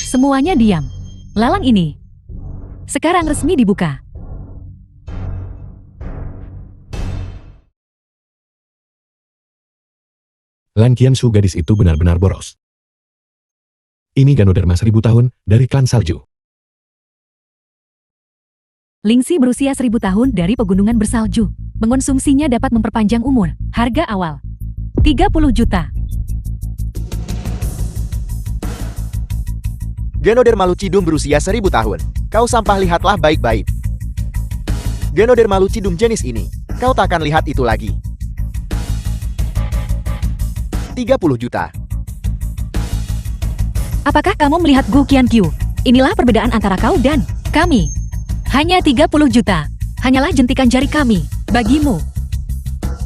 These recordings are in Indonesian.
Semuanya diam. Lalang ini sekarang resmi dibuka. Lan Qianshu, gadis itu benar-benar boros. Ini Ganoderma 1000 tahun dari klan salju. Lingxi berusia 1000 tahun dari pegunungan bersalju. Mengonsumsinya dapat memperpanjang umur. Harga awal 30 juta. Ganoderma lucidum berusia 1000 tahun. Kau sampah, lihatlah baik-baik. Ganoderma lucidum jenis ini, kau takkan lihat itu lagi. 30 juta. Apakah kamu melihat Gu Qiankyu? Inilah perbedaan antara kau dan kami. Hanya 30 juta. Hanyalah jentikan jari kami. Bagimu,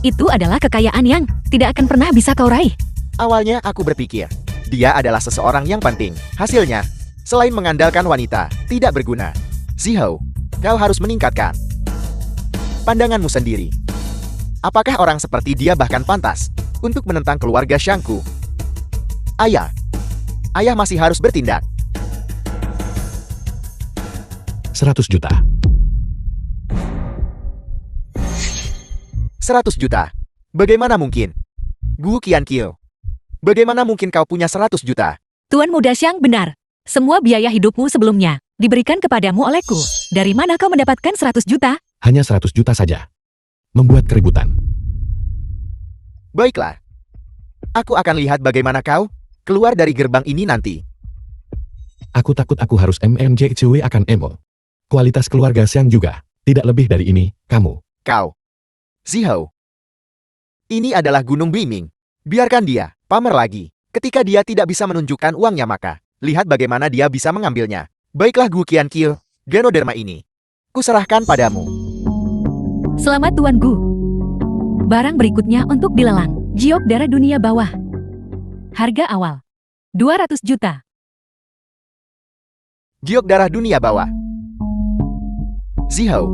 itu adalah kekayaan yang tidak akan pernah bisa kau raih. Awalnya aku berpikir, dia adalah seseorang yang penting. Hasilnya, selain mengandalkan wanita, tidak berguna. Zihou, kau harus meningkatkan pandanganmu sendiri. Apakah orang seperti dia bahkan pantas untuk menentang keluarga Shangku? Ayah masih harus bertindak. 100 juta. 100 juta. Bagaimana mungkin? Gu Qiankyu, bagaimana mungkin kau punya 100 juta? Tuan Muda Xiang benar. Semua biaya hidupmu sebelumnya diberikan kepadamu olehku. Dari mana kau mendapatkan 100 juta? Hanya 100 juta saja. Membuat keributan. Baiklah. Aku akan lihat bagaimana kau keluar dari gerbang ini nanti. Aku takut aku harus MMJCW akan emo. Kualitas keluarga Xiang juga tidak lebih dari ini, kamu. Kau. Zihou. Ini adalah Gunung Bliming. Biarkan dia pamer lagi. Ketika dia tidak bisa menunjukkan uangnya, maka lihat bagaimana dia bisa mengambilnya. Baiklah Gu Qiankyu, Ganoderma ini kuserahkan padamu. Selamat Tuan Gu. Barang berikutnya untuk dilelang. Giok darah dunia bawah. Harga awal 200 juta. Giok darah dunia bawah. Zihou,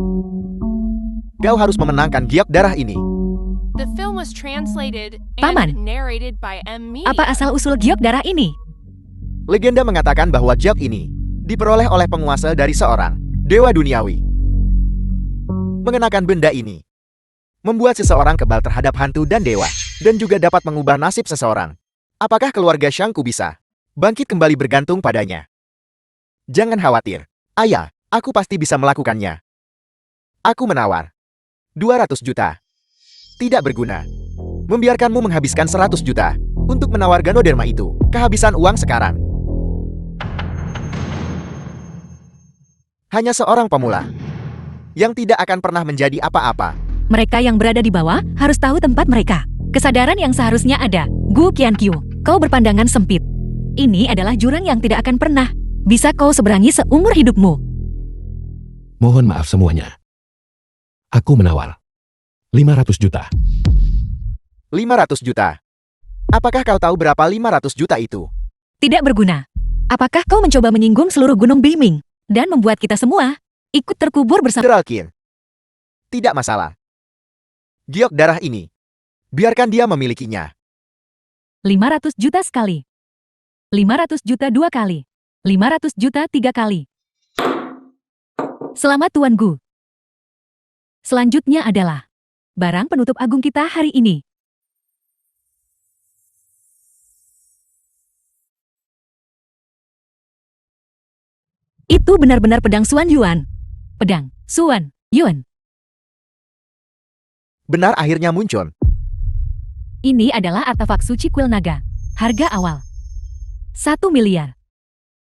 kau harus memenangkan giok darah ini. The film was translated Paman, and narrated by M. Media. apa asal-usul giok darah ini? Legenda mengatakan bahwa giok ini diperoleh oleh penguasa dari seorang dewa duniawi. Mengenakan benda ini membuat seseorang kebal terhadap hantu dan dewa, dan juga dapat mengubah nasib seseorang. Apakah keluarga Shangku bisa bangkit kembali bergantung padanya? Jangan khawatir, ayah, aku pasti bisa melakukannya. Aku menawar 200 juta. Tidak berguna. Membiarkanmu menghabiskan 100 juta untuk menawar Ganoderma itu. Kehabisan uang sekarang. Hanya seorang pemula yang tidak akan pernah menjadi apa-apa. Mereka yang berada di bawah harus tahu tempat mereka. Kesadaran yang seharusnya ada. Gu Qiankyu, kau berpandangan sempit. Ini adalah jurang yang tidak akan pernah bisa kau seberangi seumur hidupmu. Mohon maaf semuanya. Aku menawar 500 juta. 500 juta. Apakah kau tahu berapa 500 juta itu? Tidak berguna. Apakah kau mencoba menyinggung seluruh Gunung Bliming dan membuat kita semua ikut terkubur bersama? General Qin, tidak masalah. Giok darah ini, biarkan dia memilikinya. 500 juta sekali. 500 juta 2 kali. 500 juta 3 kali. Selamat Tuan Gu. Selanjutnya adalah barang penutup agung kita hari ini. Itu benar-benar pedang Xuan Yuan. Pedang Xuan Yuan. Benar, akhirnya muncul. Ini adalah artefak suci kuil naga. Harga awal 1 miliar.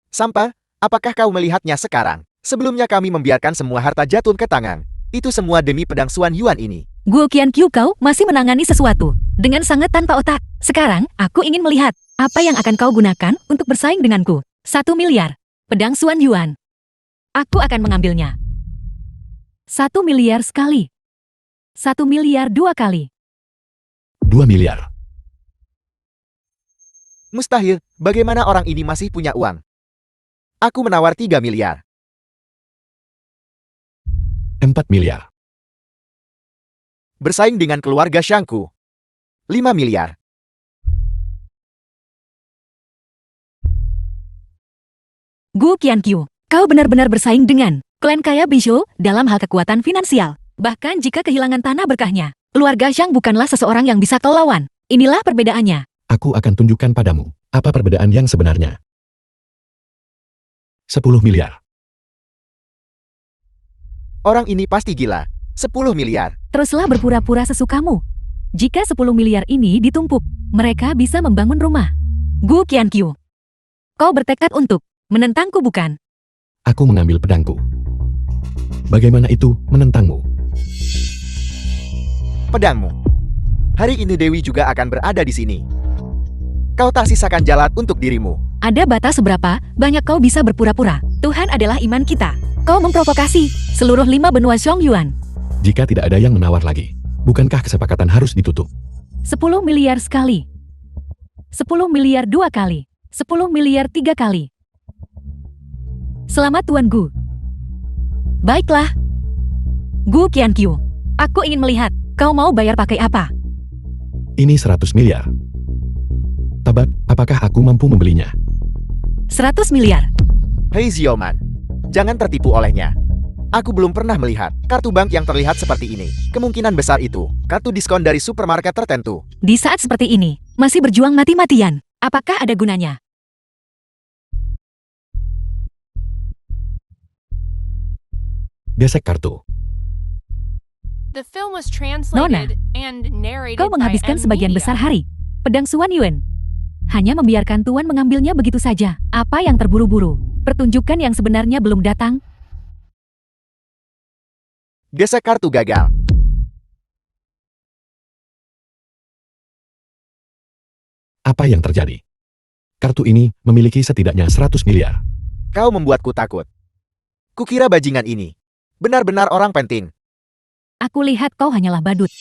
Sampa, apakah kau melihatnya sekarang? Sebelumnya kami membiarkan semua harta jatuh ke tangan. Itu semua demi pedang Xuan Yuan ini. Gu Qiankyu, kau masih menangani sesuatu dengan sangat tanpa otak. Sekarang, aku ingin melihat apa yang akan kau gunakan untuk bersaing denganku. 1 miliar. Pedang Xuan Yuan. Aku akan mengambilnya. 1 miliar sekali. 1 miliar 2 kali. 2 miliar. Mustahil, bagaimana orang ini masih punya uang? Aku menawar 3 miliar. 4 miliar. Bersaing dengan keluarga Shangku. 5 miliar. Gu Qianqiu, kau benar-benar bersaing dengan klan kaya Bijou dalam hal kekuatan finansial. Bahkan jika kehilangan tanah berkahnya, keluarga Zhang bukanlah seseorang yang bisa kau lawan. Inilah perbedaannya. Aku akan tunjukkan padamu apa perbedaan yang sebenarnya. 10 miliar. Orang ini pasti gila. 10 miliar. Teruslah berpura-pura sesukamu. Jika 10 miliar ini ditumpuk, mereka bisa membangun rumah. Gu Qianqiu, kau bertekad untuk menentangku bukan? Aku mengambil pedangku. Bagaimana itu menentangmu? Pedangmu. Hari ini Dewi juga akan berada di sini. Kau tak sisakan jalan untuk dirimu. Ada batas seberapa banyak kau bisa berpura-pura. Tuhan adalah iman kita. Kau memprovokasi seluruh 5 benua Zhongyuan. Jika tidak ada yang menawar lagi, bukankah kesepakatan harus ditutup? 10 miliar sekali. 10 miliar 2 kali. 10 miliar 3 kali. Selamat Tuan Gu. Baiklah. Gu Qianqiu, aku ingin melihat kau mau bayar pakai apa. Ini 100 miliar. Tabat, apakah aku mampu membelinya? 100 miliar. Hei Zioman, jangan tertipu olehnya. Aku belum pernah melihat kartu bank yang terlihat seperti ini. Kemungkinan besar itu kartu diskon dari supermarket tertentu. Di saat seperti ini, masih berjuang mati-matian. Apakah ada gunanya? Gesek kartu. The film was translated and narrated Kau menghabiskan by sebagian M-Media. besar hari. Pedang Suan Yuan. Hanya membiarkan Tuan mengambilnya begitu saja. Apa yang terburu-buru? Pertunjukan yang sebenarnya belum datang. Gesek kartu gagal. Apa yang terjadi? Kartu ini memiliki setidaknya 100 miliar. Kau membuatku takut. Kukira bajingan ini benar-benar orang penting. Aku lihat kau hanyalah badut.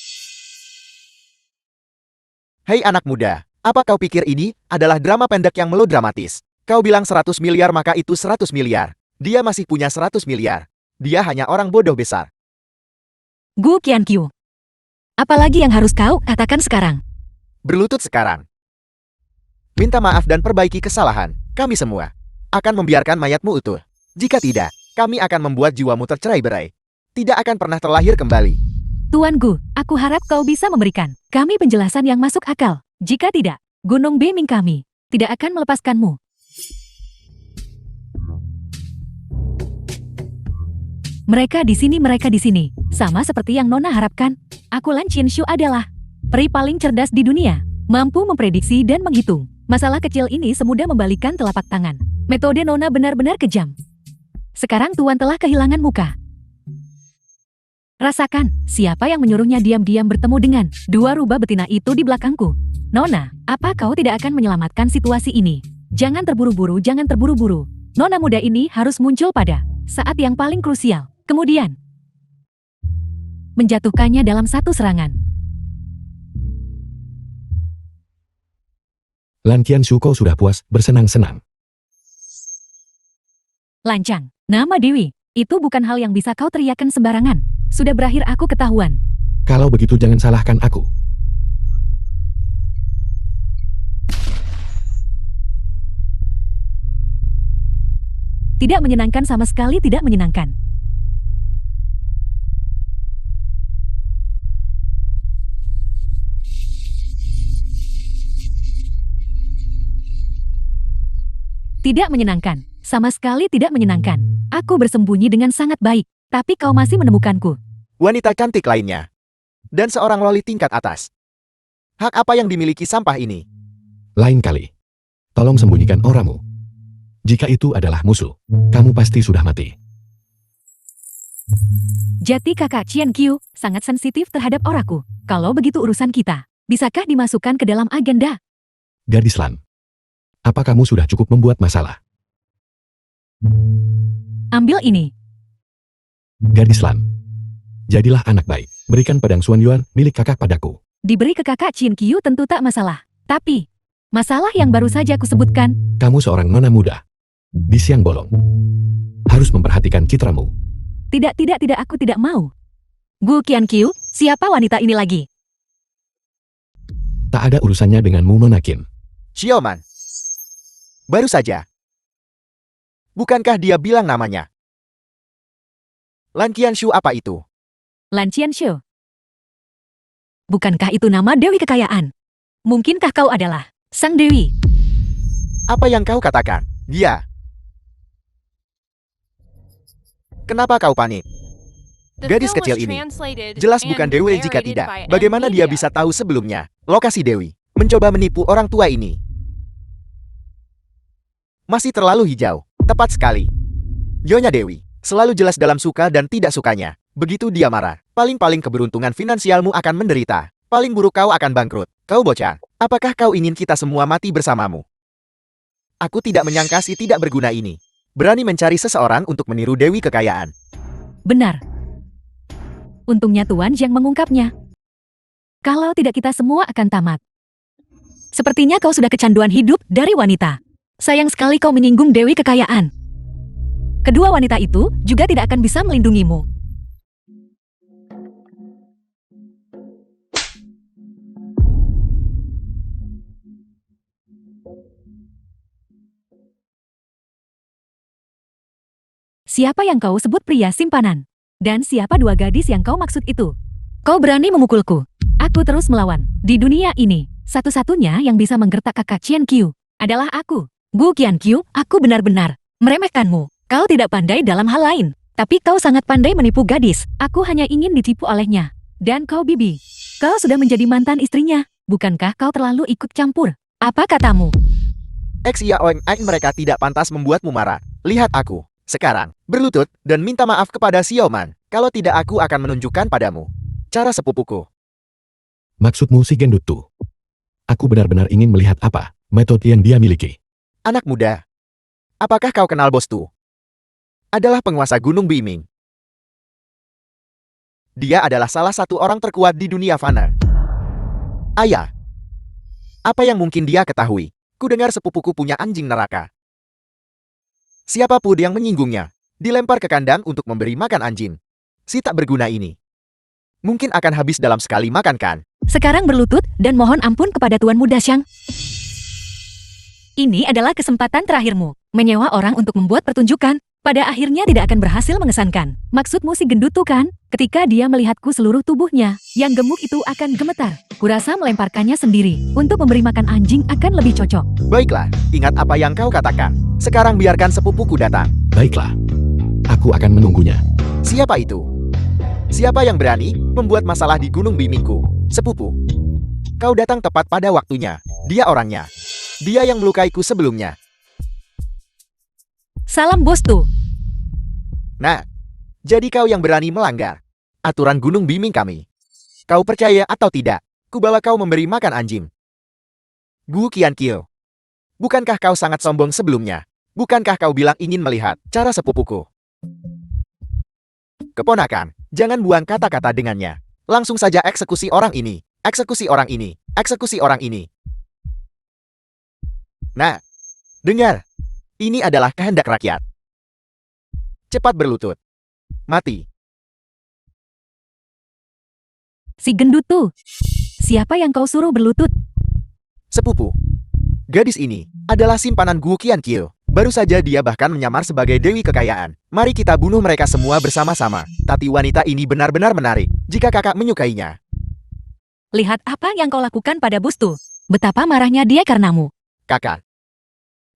Hei anak muda, apa kau pikir ini adalah drama pendek yang melodramatis? Kau bilang 100 miliar maka itu 100 miliar. Dia masih punya 100 miliar. Dia hanya orang bodoh besar. Gu Qianqiu. Apalagi yang harus kau katakan sekarang? Berlutut sekarang. Minta maaf dan perbaiki kesalahan. Kami semua akan membiarkan mayatmu utuh. Jika tidak, kami akan membuat jiwamu tercerai-berai. Tidak akan pernah terlahir kembali. Tuan Gu, aku harap kau bisa memberikan kami penjelasan yang masuk akal. Jika tidak, Gunung Beming kami tidak akan melepaskanmu. Mereka di sini. Sama seperti yang Nona harapkan. Aku Lan Qinshu adalah peri paling cerdas di dunia. Mampu memprediksi dan menghitung. Masalah kecil ini semudah membalikan telapak tangan. Metode Nona benar-benar kejam. Sekarang Tuan telah kehilangan muka. Rasakan, siapa yang menyuruhnya diam-diam bertemu dengan dua rubah betina itu di belakangku? Nona, apa kau tidak akan menyelamatkan situasi ini? Jangan terburu-buru. Nona muda ini harus muncul pada saat yang paling krusial. Kemudian, menjatuhkannya dalam satu serangan. Lan Qianqiu, kau sudah puas bersenang-senang. Lancang, nama Dewi, itu bukan hal yang bisa kau teriakan sembarangan. Sudah berakhir aku ketahuan. Kalau begitu jangan salahkan aku. Tidak menyenangkan, sama sekali tidak menyenangkan. Tidak menyenangkan, sama sekali tidak menyenangkan. Aku bersembunyi dengan sangat baik, tapi kau masih menemukanku. Wanita cantik lainnya. Dan seorang loli tingkat atas. Hak apa yang dimiliki sampah ini? Lain kali. Tolong sembunyikan auramu. Jika itu adalah musuh, kamu pasti sudah mati. Jati kakak Qianqiu sangat sensitif terhadap auraku. Kalau begitu urusan kita, bisakah dimasukkan ke dalam agenda? Gadis Lan. Apa kamu sudah cukup membuat masalah? Ambil ini. Gadis Lan. Jadilah anak baik. Berikan pedang Suan Yuan milik kakak padaku. Diberi ke kakak Qianqiu tentu tak masalah. Tapi, masalah yang baru saja kusebutkan. Kamu seorang nona muda. Di siang bolong. Harus memperhatikan citramu. Tidak, aku tidak mau. Gu Qianqiu, siapa wanita ini lagi? Tak ada urusannya denganmu, Nona Qin. Xiaoman. Baru saja. Bukankah dia bilang namanya? Lan Qianshu apa itu? Lan Qianshu. Bukankah itu nama Dewi Kekayaan? Mungkinkah kau adalah Sang Dewi? Apa yang kau katakan? Dia. Kenapa kau panik? The Gadis film kecil was ini translated jelas and bukan Dewi jika narrated tidak. by Bagaimana dia NVIDIA. bisa tahu sebelumnya? Lokasi Dewi mencoba menipu orang tua ini. Masih terlalu hijau. Tepat sekali. Nyonya Dewi selalu jelas dalam suka dan tidak sukanya. Begitu dia marah, paling-paling keberuntungan finansialmu akan menderita. Paling buruk kau akan bangkrut. Kau bocah, apakah kau ingin kita semua mati bersamamu? Aku tidak menyangka si tidak berguna ini berani mencari seseorang untuk meniru Dewi Kekayaan. Benar. Untungnya Tuan yang mengungkapnya. Kalau tidak kita semua akan tamat. Sepertinya kau sudah kecanduan hidup dari wanita. Sayang sekali kau menyinggung Dewi Kekayaan. Kedua wanita itu juga tidak akan bisa melindungimu. Siapa yang kau sebut pria simpanan? Dan siapa dua gadis yang kau maksud itu? Kau berani memukulku. Aku terus melawan. Di dunia ini, satu-satunya yang bisa menggertak kakak Qian Qiu adalah aku. Gu Qian Qiu, aku benar-benar meremehkanmu. Kau tidak pandai dalam hal lain, tapi kau sangat pandai menipu gadis. Aku hanya ingin ditipu olehnya. Dan kau Bibi, kau sudah menjadi mantan istrinya. Bukankah kau terlalu ikut campur? Apa katamu? Mereka tidak pantas membuatmu marah. Lihat aku. Sekarang, berlutut dan minta maaf kepada Xiaoman. Kalau tidak aku akan menunjukkan padamu cara sepupuku. Maksudmu si gendut tuh? Aku benar-benar ingin melihat apa metode yang dia miliki. Anak muda, apakah kau kenal bos Tu? Adalah penguasa Gunung Biming. Dia adalah salah satu orang terkuat di dunia fana. Ayah, apa yang mungkin dia ketahui? Kudengar sepupuku punya anjing neraka. Siapapun yang menyinggungnya, dilempar ke kandang untuk memberi makan anjing. Si tak berguna ini mungkin akan habis dalam sekali makan kan? Sekarang berlutut dan mohon ampun kepada Tuan Muda Xiang. Ini adalah kesempatan terakhirmu, menyewa orang untuk membuat pertunjukan. Pada akhirnya tidak akan berhasil mengesankan. Maksudmu si gendut tuh kan? Ketika dia melihatku seluruh tubuhnya, yang gemuk itu akan gemetar. Kurasa melemparkannya sendiri. Untuk memberi makan anjing akan lebih cocok. Baiklah, ingat apa yang kau katakan. Sekarang biarkan sepupuku datang. Baiklah. Aku akan menunggunya. Siapa itu? Siapa yang berani membuat masalah di Gunung Bimingku? Sepupu. Kau datang tepat pada waktunya. Dia orangnya. Dia yang melukaiku sebelumnya. Salam bos tuh. Nah, jadi kau yang berani melanggar aturan Gunung Biming kami. Kau percaya atau tidak, kubawa kau memberi makan anjing. Gu Qianqiu. Bukankah kau sangat sombong sebelumnya? Bukankah kau bilang ingin melihat cara sepupuku? Keponakan, jangan buang kata-kata dengannya. Langsung saja eksekusi orang ini. Eksekusi orang ini. Eksekusi orang ini. Nah, dengar. Ini adalah kehendak rakyat. Cepat berlutut. Mati. Si gendut tuh. Siapa yang kau suruh berlutut? Sepupu. Gadis ini adalah simpanan Gu Qianqiu. Baru saja dia bahkan menyamar sebagai Dewi Kekayaan. Mari kita bunuh mereka semua bersama-sama. Tapi wanita ini benar-benar menarik jika kakak menyukainya. Lihat apa yang kau lakukan pada bos tuh. Betapa marahnya dia karenamu. Kakak.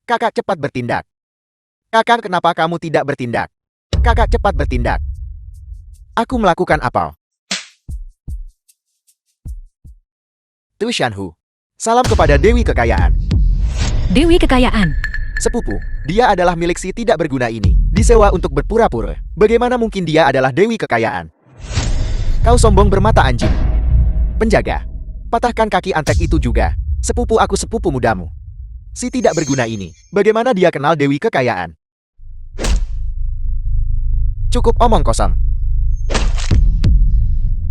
Kakak cepat bertindak. Kakak, kenapa kamu tidak bertindak? Kakak cepat bertindak. Aku melakukan apa? Tu Shanhu. Salam kepada Dewi Kekayaan. Dewi Kekayaan. Sepupu, dia adalah milik si tidak berguna ini. Disewa untuk berpura-pura. Bagaimana mungkin dia adalah Dewi Kekayaan? Kau sombong bermata anjing. Penjaga, patahkan kaki antek itu juga. Sepupu aku sepupu mudamu. Si tidak berguna ini, bagaimana dia kenal Dewi Kekayaan? Cukup omong kosong.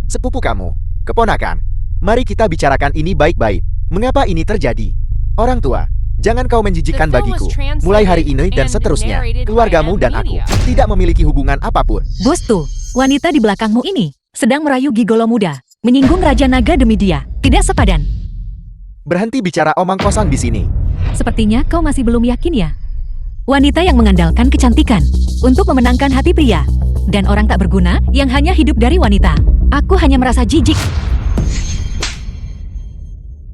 Sepupu kamu, keponakan. Mari kita bicarakan ini baik-baik. Mengapa ini terjadi? Orang tua, jangan kau menjijikkan bagiku. Mulai hari ini dan seterusnya, keluargamu dan aku tidak memiliki hubungan apapun. Bos tuh, wanita di belakangmu ini sedang merayu gigolo muda, menyinggung Raja Naga demi dia. Tidak sepadan. Berhenti bicara omong kosong di sini. Sepertinya kau masih belum yakin ya? Wanita yang mengandalkan kecantikan untuk memenangkan hati pria. Dan orang tak berguna yang hanya hidup dari wanita. Aku hanya merasa jijik.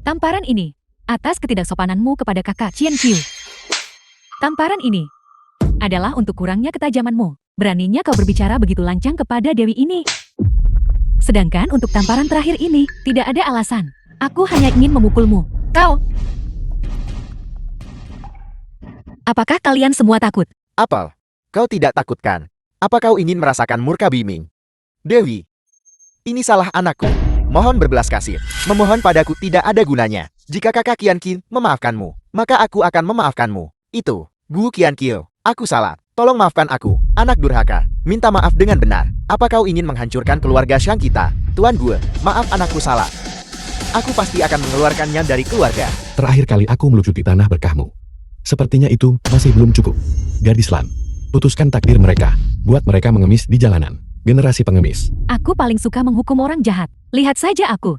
Tamparan ini atas ketidaksopananmu kepada kakak Qian Qiu. Tamparan ini adalah untuk kurangnya ketajamanmu. Beraninya kau berbicara begitu lancang kepada Dewi ini. Sedangkan untuk tamparan terakhir ini, tidak ada alasan. Aku hanya ingin memukulmu. Kau. Apakah kalian semua takut? Apel, kau tidak takutkan? Apa kau ingin merasakan murka Biming? Dewi, ini salah anakku. Mohon berbelas kasih. Memohon padaku tidak ada gunanya. Jika kakak Qian Qiu memaafkanmu, maka aku akan memaafkanmu. Itu, Gu Qian Qiu, aku salah. Tolong maafkan aku, anak durhaka. Minta maaf dengan benar. Apa kau ingin menghancurkan keluarga Shang kita? Tuan Gue, maaf anakku salah. Aku pasti akan mengeluarkannya dari keluarga. Terakhir kali aku melucuti tanah berkahmu. Sepertinya itu masih belum cukup. Gadis Lan, putuskan takdir mereka. Buat mereka mengemis di jalanan. Generasi pengemis. Aku paling suka menghukum orang jahat. Lihat saja aku.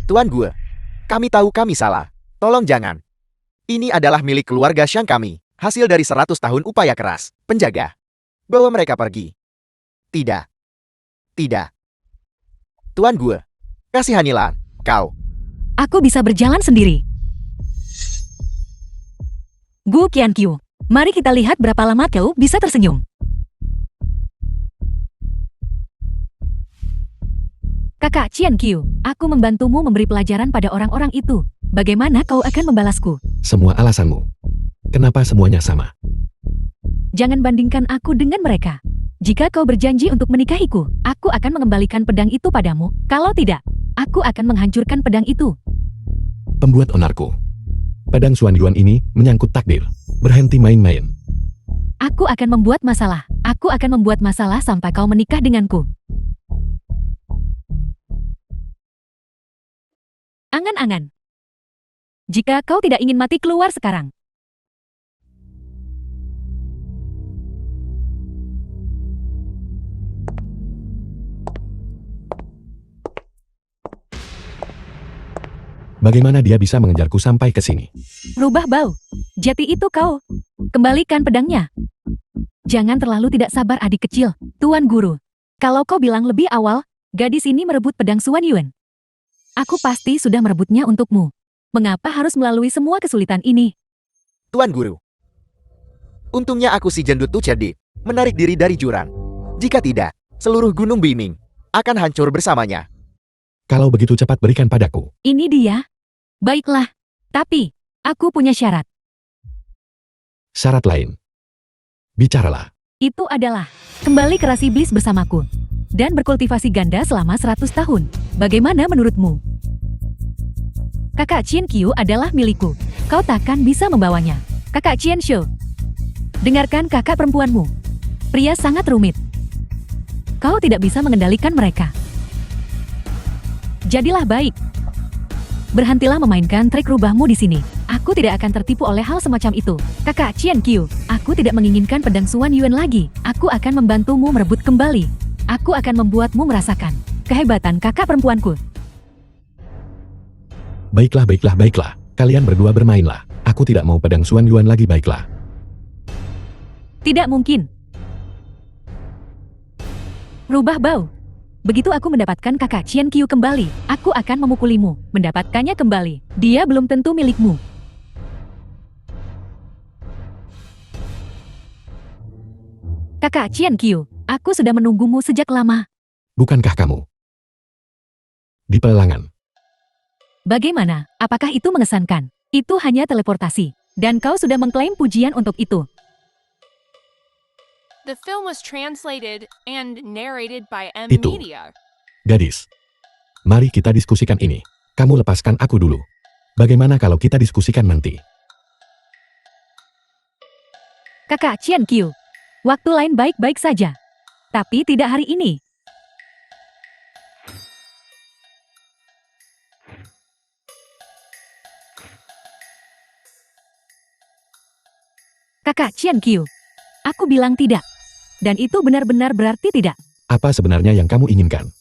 Tuan Gue, kami tahu kami salah. Tolong jangan. Ini adalah milik keluarga Shang kami. Hasil dari 100 tahun upaya keras. Penjaga. Bawa mereka pergi. Tidak. Tidak. Tuan Gue, kasihanilah kau. Aku bisa berjalan sendiri. Gu Qian Qiu, mari kita lihat berapa lama kau bisa tersenyum. Kakak Qian Qiu, aku membantumu memberi pelajaran pada orang-orang itu. Bagaimana kau akan membalasku? Semua alasanmu. Kenapa semuanya sama? Jangan bandingkan aku dengan mereka. Jika kau berjanji untuk menikahiku, aku akan mengembalikan pedang itu padamu. Kalau tidak, aku akan menghancurkan pedang itu. Pembuat onarku. Pedang Xuan Yuan ini menyangkut takdir. Berhenti main-main. Aku akan membuat masalah. Aku akan membuat masalah sampai kau menikah denganku. Angan-angan. Jika kau tidak ingin mati, keluar sekarang. Bagaimana dia bisa mengejarku sampai ke sini? Rubah bau. Jati itu kau. Kembalikan pedangnya. Jangan terlalu tidak sabar adik kecil, Tuan Guru. Kalau kau bilang lebih awal, gadis ini merebut pedang Xuan Yuan. Aku pasti sudah merebutnya untukmu. Mengapa harus melalui semua kesulitan ini? Tuan Guru. Untungnya aku si jendut tu cerdik, menarik diri dari jurang. Jika tidak, seluruh gunung Biming akan hancur bersamanya. Kalau begitu cepat berikan padaku. Ini dia. Baiklah. Tapi, aku punya syarat. Syarat lain. Bicaralah. Itu adalah, kembali ke ras iblis bersamaku. Dan berkultivasi ganda selama 100 tahun. Bagaimana menurutmu? Kakak Qian Qiu adalah milikku. Kau takkan bisa membawanya. Kakak Qian Shou. Dengarkan kakak perempuanmu. Pria sangat rumit. Kau tidak bisa mengendalikan mereka. Jadilah baik. Berhentilah memainkan trik rubahmu di sini. Aku tidak akan tertipu oleh hal semacam itu. Kakak Qian Qiu, aku tidak menginginkan pedang Xuan Yuan lagi. Aku akan membantumu merebut kembali. Aku akan membuatmu merasakan kehebatan kakak perempuanku. Baiklah, baiklah, baiklah. Kalian berdua bermainlah. Aku tidak mau pedang Xuan Yuan lagi, baiklah. Tidak mungkin. Rubah bau. Begitu aku mendapatkan kakak Qian Qiu kembali, aku akan memukulimu. Mendapatkannya kembali. Dia belum tentu milikmu. Kakak Qian Qiu, aku sudah menunggumu sejak lama. Bukankah kamu di pelelangan? Bagaimana? Apakah itu mengesankan? Itu hanya teleportasi. Dan kau sudah mengklaim pujian untuk itu. The film was translated and narrated by M Itu. Media. Gadis, mari kita diskusikan ini. Kamu lepaskan aku dulu. Bagaimana kalau kita diskusikan nanti? Kakak Qian Qiu, waktu lain baik-baik saja. Tapi tidak hari ini. Kakak Qian Qiu, aku bilang tidak. Dan itu benar-benar berarti tidak. Apa sebenarnya yang kamu inginkan?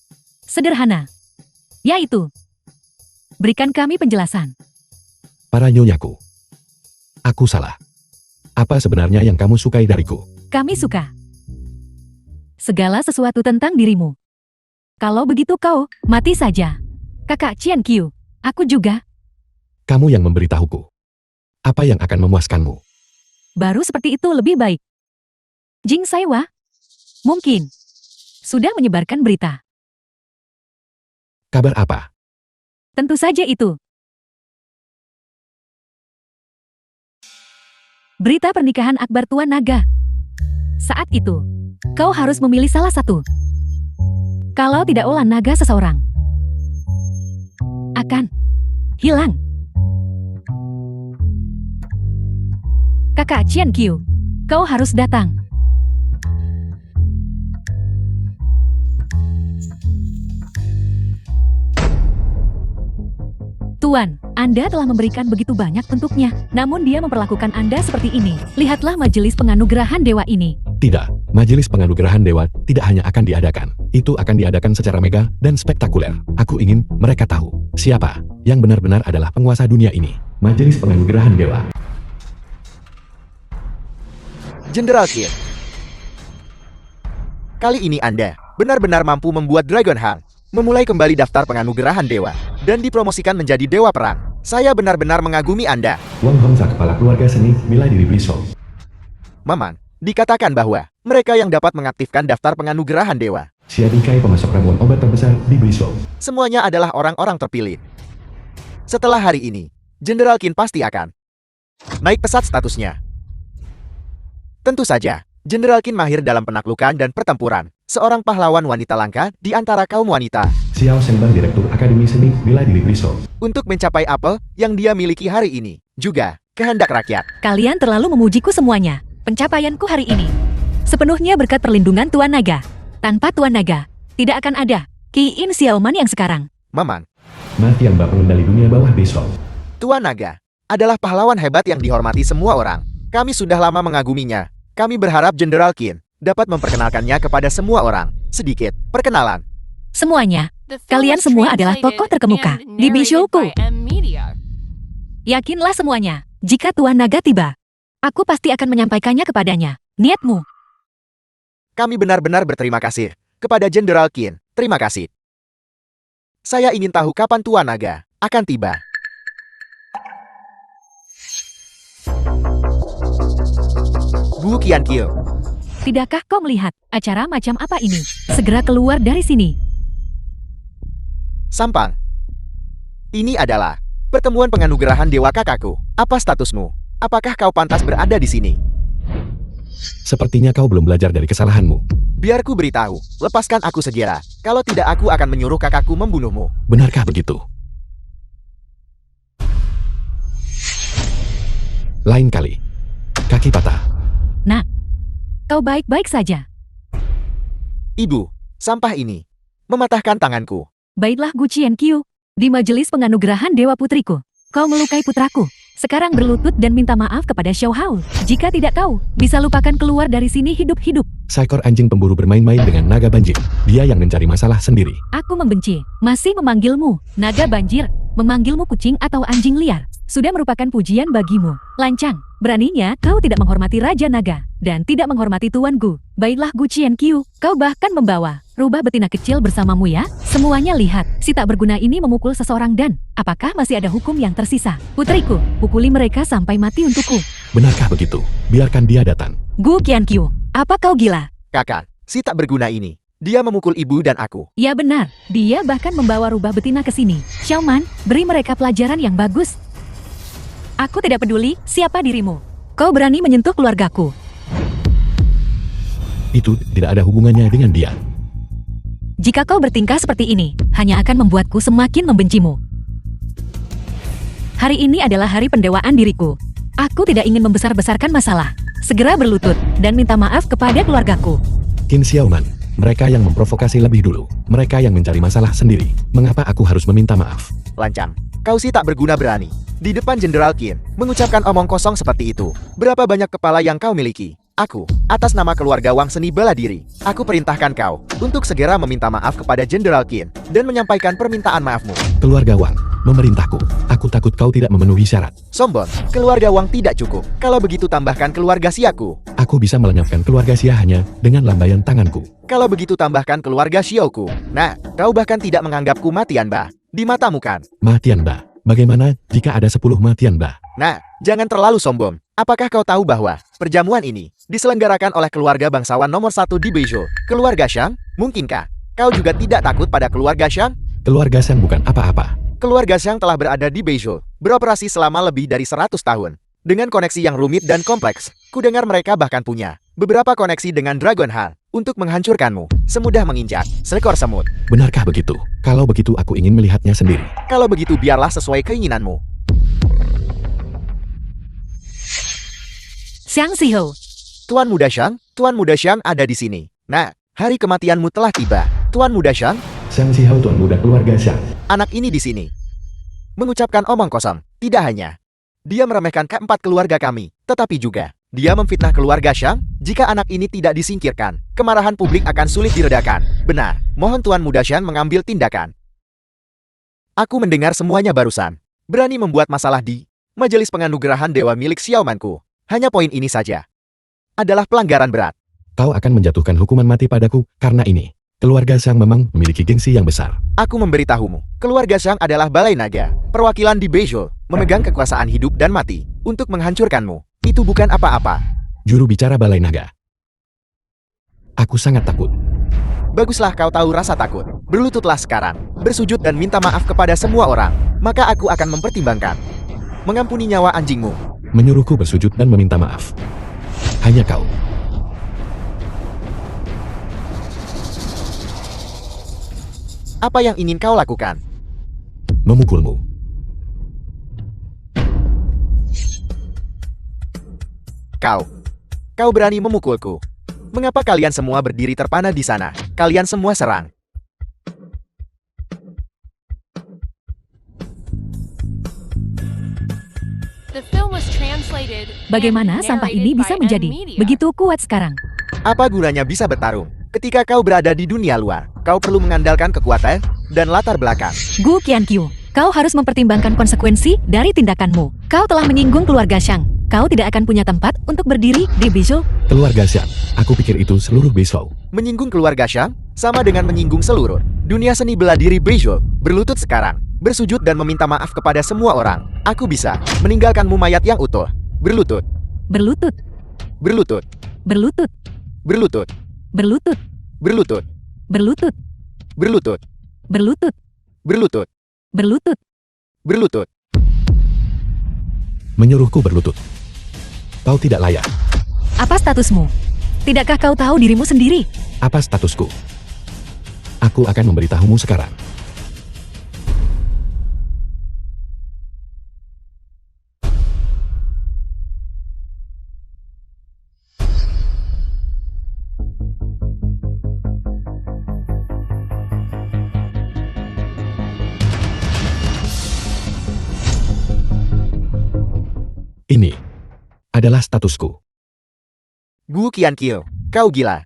Sederhana. Yaitu, berikan kami penjelasan. Para nyonyaku, Aku salah. Apa sebenarnya yang kamu sukai dariku? Kami suka segala sesuatu tentang dirimu. Kalau begitu kau, mati saja. Kakak Qian Qiu, aku juga. Kamu yang memberitahuku. Apa yang akan memuaskanmu? Baru seperti itu lebih baik. Jing Saiwa, mungkin sudah menyebarkan berita. Kabar apa? Tentu saja itu. Berita pernikahan Akbar Tuan Naga. Saat itu, kau harus memilih salah satu. Kalau tidak ulah naga seseorang akan hilang. Kakak Qian Qiu, kau harus datang. Tuan, Anda telah memberikan begitu banyak untuknya, namun dia memperlakukan Anda seperti ini. Lihatlah majelis penganugerahan dewa ini. Tidak, majelis penganugerahan dewa tidak hanya akan diadakan. Itu akan diadakan secara mega dan spektakuler. Aku ingin mereka tahu siapa yang benar-benar adalah penguasa dunia ini. Majelis penganugerahan dewa. Jenderal Qin. Kali ini Anda benar-benar mampu membuat Dragon Heart memulai kembali daftar penganugerahan dewa dan dipromosikan menjadi dewa perang. Saya benar-benar mengagumi Anda. Wang Hongsa, kepala keluarga seni bela diri Blizzard. Maman, dikatakan bahwa mereka yang dapat mengaktifkan daftar penganugerahan dewa. Xia Dingkai, pemasok ramuan obat terbesar di Blizzard. Semuanya adalah orang-orang terpilih. Setelah hari ini, Jenderal Qin pasti akan naik pesat statusnya. Tentu saja, Jenderal Qin mahir dalam penaklukan dan pertempuran. Seorang pahlawan wanita langka di antara kaum wanita. Xiao Shenbang, direktur Akademi Seni Bela Diri Blizzard. Untuk mencapai apel yang dia miliki hari ini. Juga, kehendak rakyat. Kalian terlalu memujiku semuanya. Pencapaianku hari ini sepenuhnya berkat perlindungan Tuan Naga. Tanpa Tuan Naga, tidak akan ada Qi In Xiaoman yang sekarang. Maman, Matian, pengendali dunia bawah Blizzard. Tuan Naga adalah pahlawan hebat yang dihormati semua orang. Kami sudah lama mengaguminya. Kami berharap Jenderal Qin dapat memperkenalkannya kepada semua orang. Sedikit perkenalan. Semuanya, The film kalian was semua adalah translated tokoh terkemuka and di narrated Bishouku. by M Media. Yakinlah semuanya, jika Tuan Naga tiba, aku pasti akan menyampaikannya kepadanya. Niatmu. Kami benar-benar berterima kasih kepada Jenderal Qin. Terima kasih. Saya ingin tahu kapan Tuan Naga akan tiba. Bu Qianqiu, Tidakkah kau melihat acara macam apa ini? Segera keluar dari sini. Sampang. Ini adalah pertemuan penganugerahan dewa kakakku. Apa statusmu? Apakah kau pantas berada di sini? Sepertinya kau belum belajar dari kesalahanmu. Biar ku beritahu, lepaskan aku segera. Kalau tidak aku akan menyuruh kakakku membunuhmu. Benarkah begitu? Lain kali. Kaki patah. Nak, kau baik-baik saja. Ibu, sampah ini mematahkan tanganku. Baiklah Gu Qianqiu, di majelis penganugerahan Dewa Putriku, kau melukai putraku. Sekarang berlutut dan minta maaf kepada Xiao Hao. Jika tidak kau, bisa lupakan keluar dari sini hidup-hidup. Seekor anjing pemburu bermain-main dengan naga banjir. Dia yang mencari masalah sendiri. Aku membenci, masih memanggilmu, naga banjir, memanggilmu kucing atau anjing liar. Sudah merupakan pujian bagimu. Lancang, beraninya kau tidak menghormati Raja Naga, dan tidak menghormati Tuan Gu. Baiklah Gu Qianqiu, kau bahkan membawa rubah betina kecil bersamamu ya. Semuanya lihat, si tak berguna ini memukul seseorang dan, apakah masih ada hukum yang tersisa? Putriku, pukuli mereka sampai mati untukku. Benarkah begitu? Biarkan dia datang. Gu Qianqiu, apa kau gila? Kakak, si tak berguna ini. Dia memukul ibu dan aku. Ya benar, dia bahkan membawa rubah betina ke sini. Xiaoman, beri mereka pelajaran yang bagus. Aku tidak peduli siapa dirimu. Kau berani menyentuh keluargaku. Itu tidak ada hubungannya dengan dia. Jika kau bertingkah seperti ini, hanya akan membuatku semakin membencimu. Hari ini adalah hari pendewaan diriku. Aku tidak ingin membesar-besarkan masalah. Segera berlutut dan minta maaf kepada keluargaku. Qin Xiaoman, mereka yang memprovokasi lebih dulu. Mereka yang mencari masalah sendiri. Mengapa aku harus meminta maaf? Lancang, kau si tak berguna berani. Di depan Jenderal Qin, mengucapkan omong kosong seperti itu. Berapa banyak kepala yang kau miliki? Aku, atas nama keluarga Wang Seni Bela Diri, aku perintahkan kau untuk segera meminta maaf kepada Jenderal Qin dan menyampaikan permintaan maafmu. Keluarga Wang, memerintahku. Aku takut kau tidak memenuhi syarat. Sombong, keluarga Wang tidak cukup. Kalau begitu tambahkan keluarga Xiaoku. Aku bisa melenyapkan keluarga Xia hanya dengan lambaian tanganku. Kalau begitu tambahkan keluarga Xiaoku. Nah, kau bahkan tidak menganggapku matian bah. Di matamu kan? Matian Ba. Bagaimana jika ada 10 matian Ba? Nah, jangan terlalu sombong. Apakah kau tahu bahwa perjamuan ini diselenggarakan oleh keluarga bangsawan nomor 1 di Beizhou? Keluarga Shang? Mungkinkah kau juga tidak takut pada keluarga Shang? Keluarga Sang bukan apa-apa. Keluarga Shang telah berada di Beizhou, beroperasi selama lebih dari 100 tahun. Dengan koneksi yang rumit dan kompleks, kudengar mereka bahkan punya beberapa koneksi dengan Dragon Heart untuk menghancurkanmu, semudah menginjak seekor semut. Benarkah begitu? Kalau begitu aku ingin melihatnya sendiri. Kalau begitu biarlah sesuai keinginanmu. Xiang Ziho. Tuan Muda Shang ada di sini. Nah, hari kematianmu telah tiba. Tuan Muda Shang, Sang Sihau tuan muda keluarga Sang. anak ini di sini. Mengucapkan omong kosong, tidak hanya dia meremehkan keempat keluarga kami, tetapi juga dia memfitnah keluarga Shang. Jika anak ini tidak disingkirkan, kemarahan publik akan sulit diredakan. Benar, mohon Tuan Muda Shang mengambil tindakan. Aku mendengar semuanya barusan. Berani membuat masalah di Majelis Penganugerahan Dewa milik Xiaomanku. Hanya poin ini saja adalah pelanggaran berat. Kau akan menjatuhkan hukuman mati padaku karena ini. Keluarga Sang memang memiliki gengsi yang besar. Aku memberitahumu, keluarga Shang adalah Balai Naga, perwakilan di Beizhou, memegang kekuasaan hidup dan mati untuk menghancurkanmu. Itu bukan apa-apa. Juru bicara Balai Naga. Aku sangat takut. Baguslah kau tahu rasa takut. Berlututlah sekarang, bersujud dan minta maaf kepada semua orang. Maka aku akan mempertimbangkan mengampuni nyawa anjingmu. Menyuruhku bersujud dan meminta maaf. Hanya kau. Apa yang ingin kau lakukan? Memukulmu. Kau berani memukulku. Mengapa kalian semua berdiri terpana di sana? Kalian semua serang. The film was translated Bagaimana and sampah narrated ini bisa by menjadi N-Media. begitu kuat sekarang? Apa gunanya bisa bertarung? Ketika kau berada di dunia luar, kau perlu mengandalkan kekuatan dan latar belakang. Gu Qianqiu, kau harus mempertimbangkan konsekuensi dari tindakanmu. Kau telah menyinggung keluarga Shang. Kau tidak akan punya tempat untuk berdiri di Beizhou. Keluarga Sang. Aku pikir itu seluruh Beizhou. Menyinggung keluarga Shang sama dengan menyinggung seluruh dunia seni bela diri Beizhou. Berlutut sekarang, bersujud dan meminta maaf kepada semua orang. Aku bisa meninggalkanmu mayat yang utuh. Berlutut, Berlutut, berlutut, berlutut, berlutut, berlutut, berlutut, berlutut, berlutut, berlutut, berlutut, berlutut. berlutut. Menyuruhku berlutut. Kau tidak layak. Apa statusmu? Tidakkah kau tahu dirimu sendiri? Apa statusku? Aku akan memberitahumu sekarang. Ini adalah statusku. Gu Qianqiu, kau gila.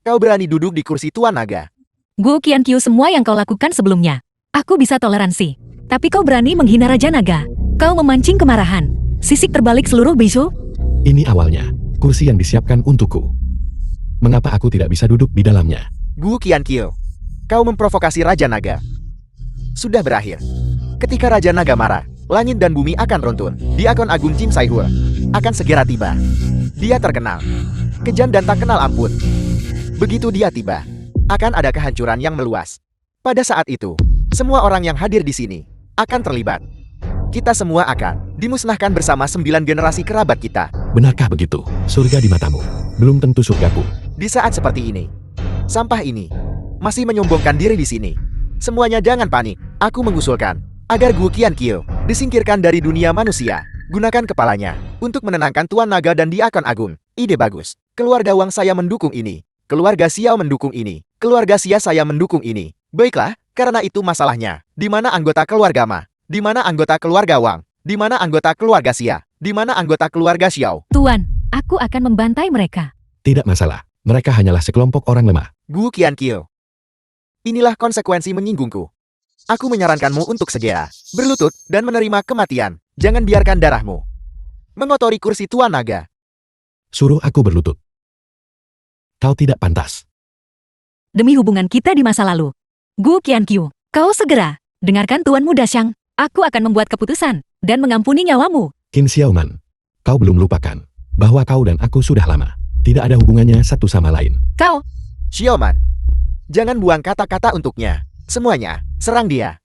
Kau berani duduk di kursi Tuan Naga. Gu Qianqiu, semua yang kau lakukan sebelumnya, aku bisa toleransi. Tapi kau berani menghina Raja Naga. Kau memancing kemarahan. Sisik terbalik seluruh Beizhou. Ini awalnya, kursi yang disiapkan untukku. Mengapa aku tidak bisa duduk di dalamnya? Gu Qianqiu, kau memprovokasi Raja Naga. Sudah berakhir. Ketika Raja Naga marah, langit dan bumi akan runtun. Di akun Agung Jim Saihul akan segera tiba. Dia terkenal, kejam dan tak kenal ampun. Begitu dia tiba, akan ada kehancuran yang meluas. Pada saat itu, semua orang yang hadir di sini akan terlibat. Kita semua akan dimusnahkan bersama 9 generasi kerabat kita. Benarkah begitu? Surga di matamu. Belum tentu surgaku. Di saat seperti ini, sampah ini masih menyombongkan diri di sini. Semuanya jangan panik. Aku mengusulkan agar Gu Qianqiu disingkirkan dari dunia manusia. Gunakan kepalanya untuk menenangkan Tuan Naga dan Diakon Agung. Ide bagus. Keluarga Wang saya mendukung ini. Keluarga Xiao mendukung ini. Keluarga Xia saya mendukung ini. Baiklah, karena itu masalahnya. Di mana anggota keluarga Ma? Di mana anggota keluarga Wang? Di mana anggota keluarga Xia? Di mana anggota keluarga Xiao? Tuan, aku akan membantai mereka. Tidak masalah. Mereka hanyalah sekelompok orang lemah. Gu Qianqiu. Inilah konsekuensi menyinggungku. Aku menyarankanmu untuk segera berlutut, dan menerima kematian. Jangan biarkan darahmu mengotori kursi Tuan Naga. Suruh aku berlutut. Kau tidak pantas. Demi hubungan kita di masa lalu. Gu Qiankyu, kau segera dengarkan Tuan Muda Xiang. Aku akan membuat keputusan dan mengampuni nyawamu. Qin Xiaoman, kau belum lupakan bahwa kau dan aku sudah lama. Tidak ada hubungannya satu sama lain. Kau, Xiaoman, jangan buang kata-kata untuknya. Semuanya, serang dia.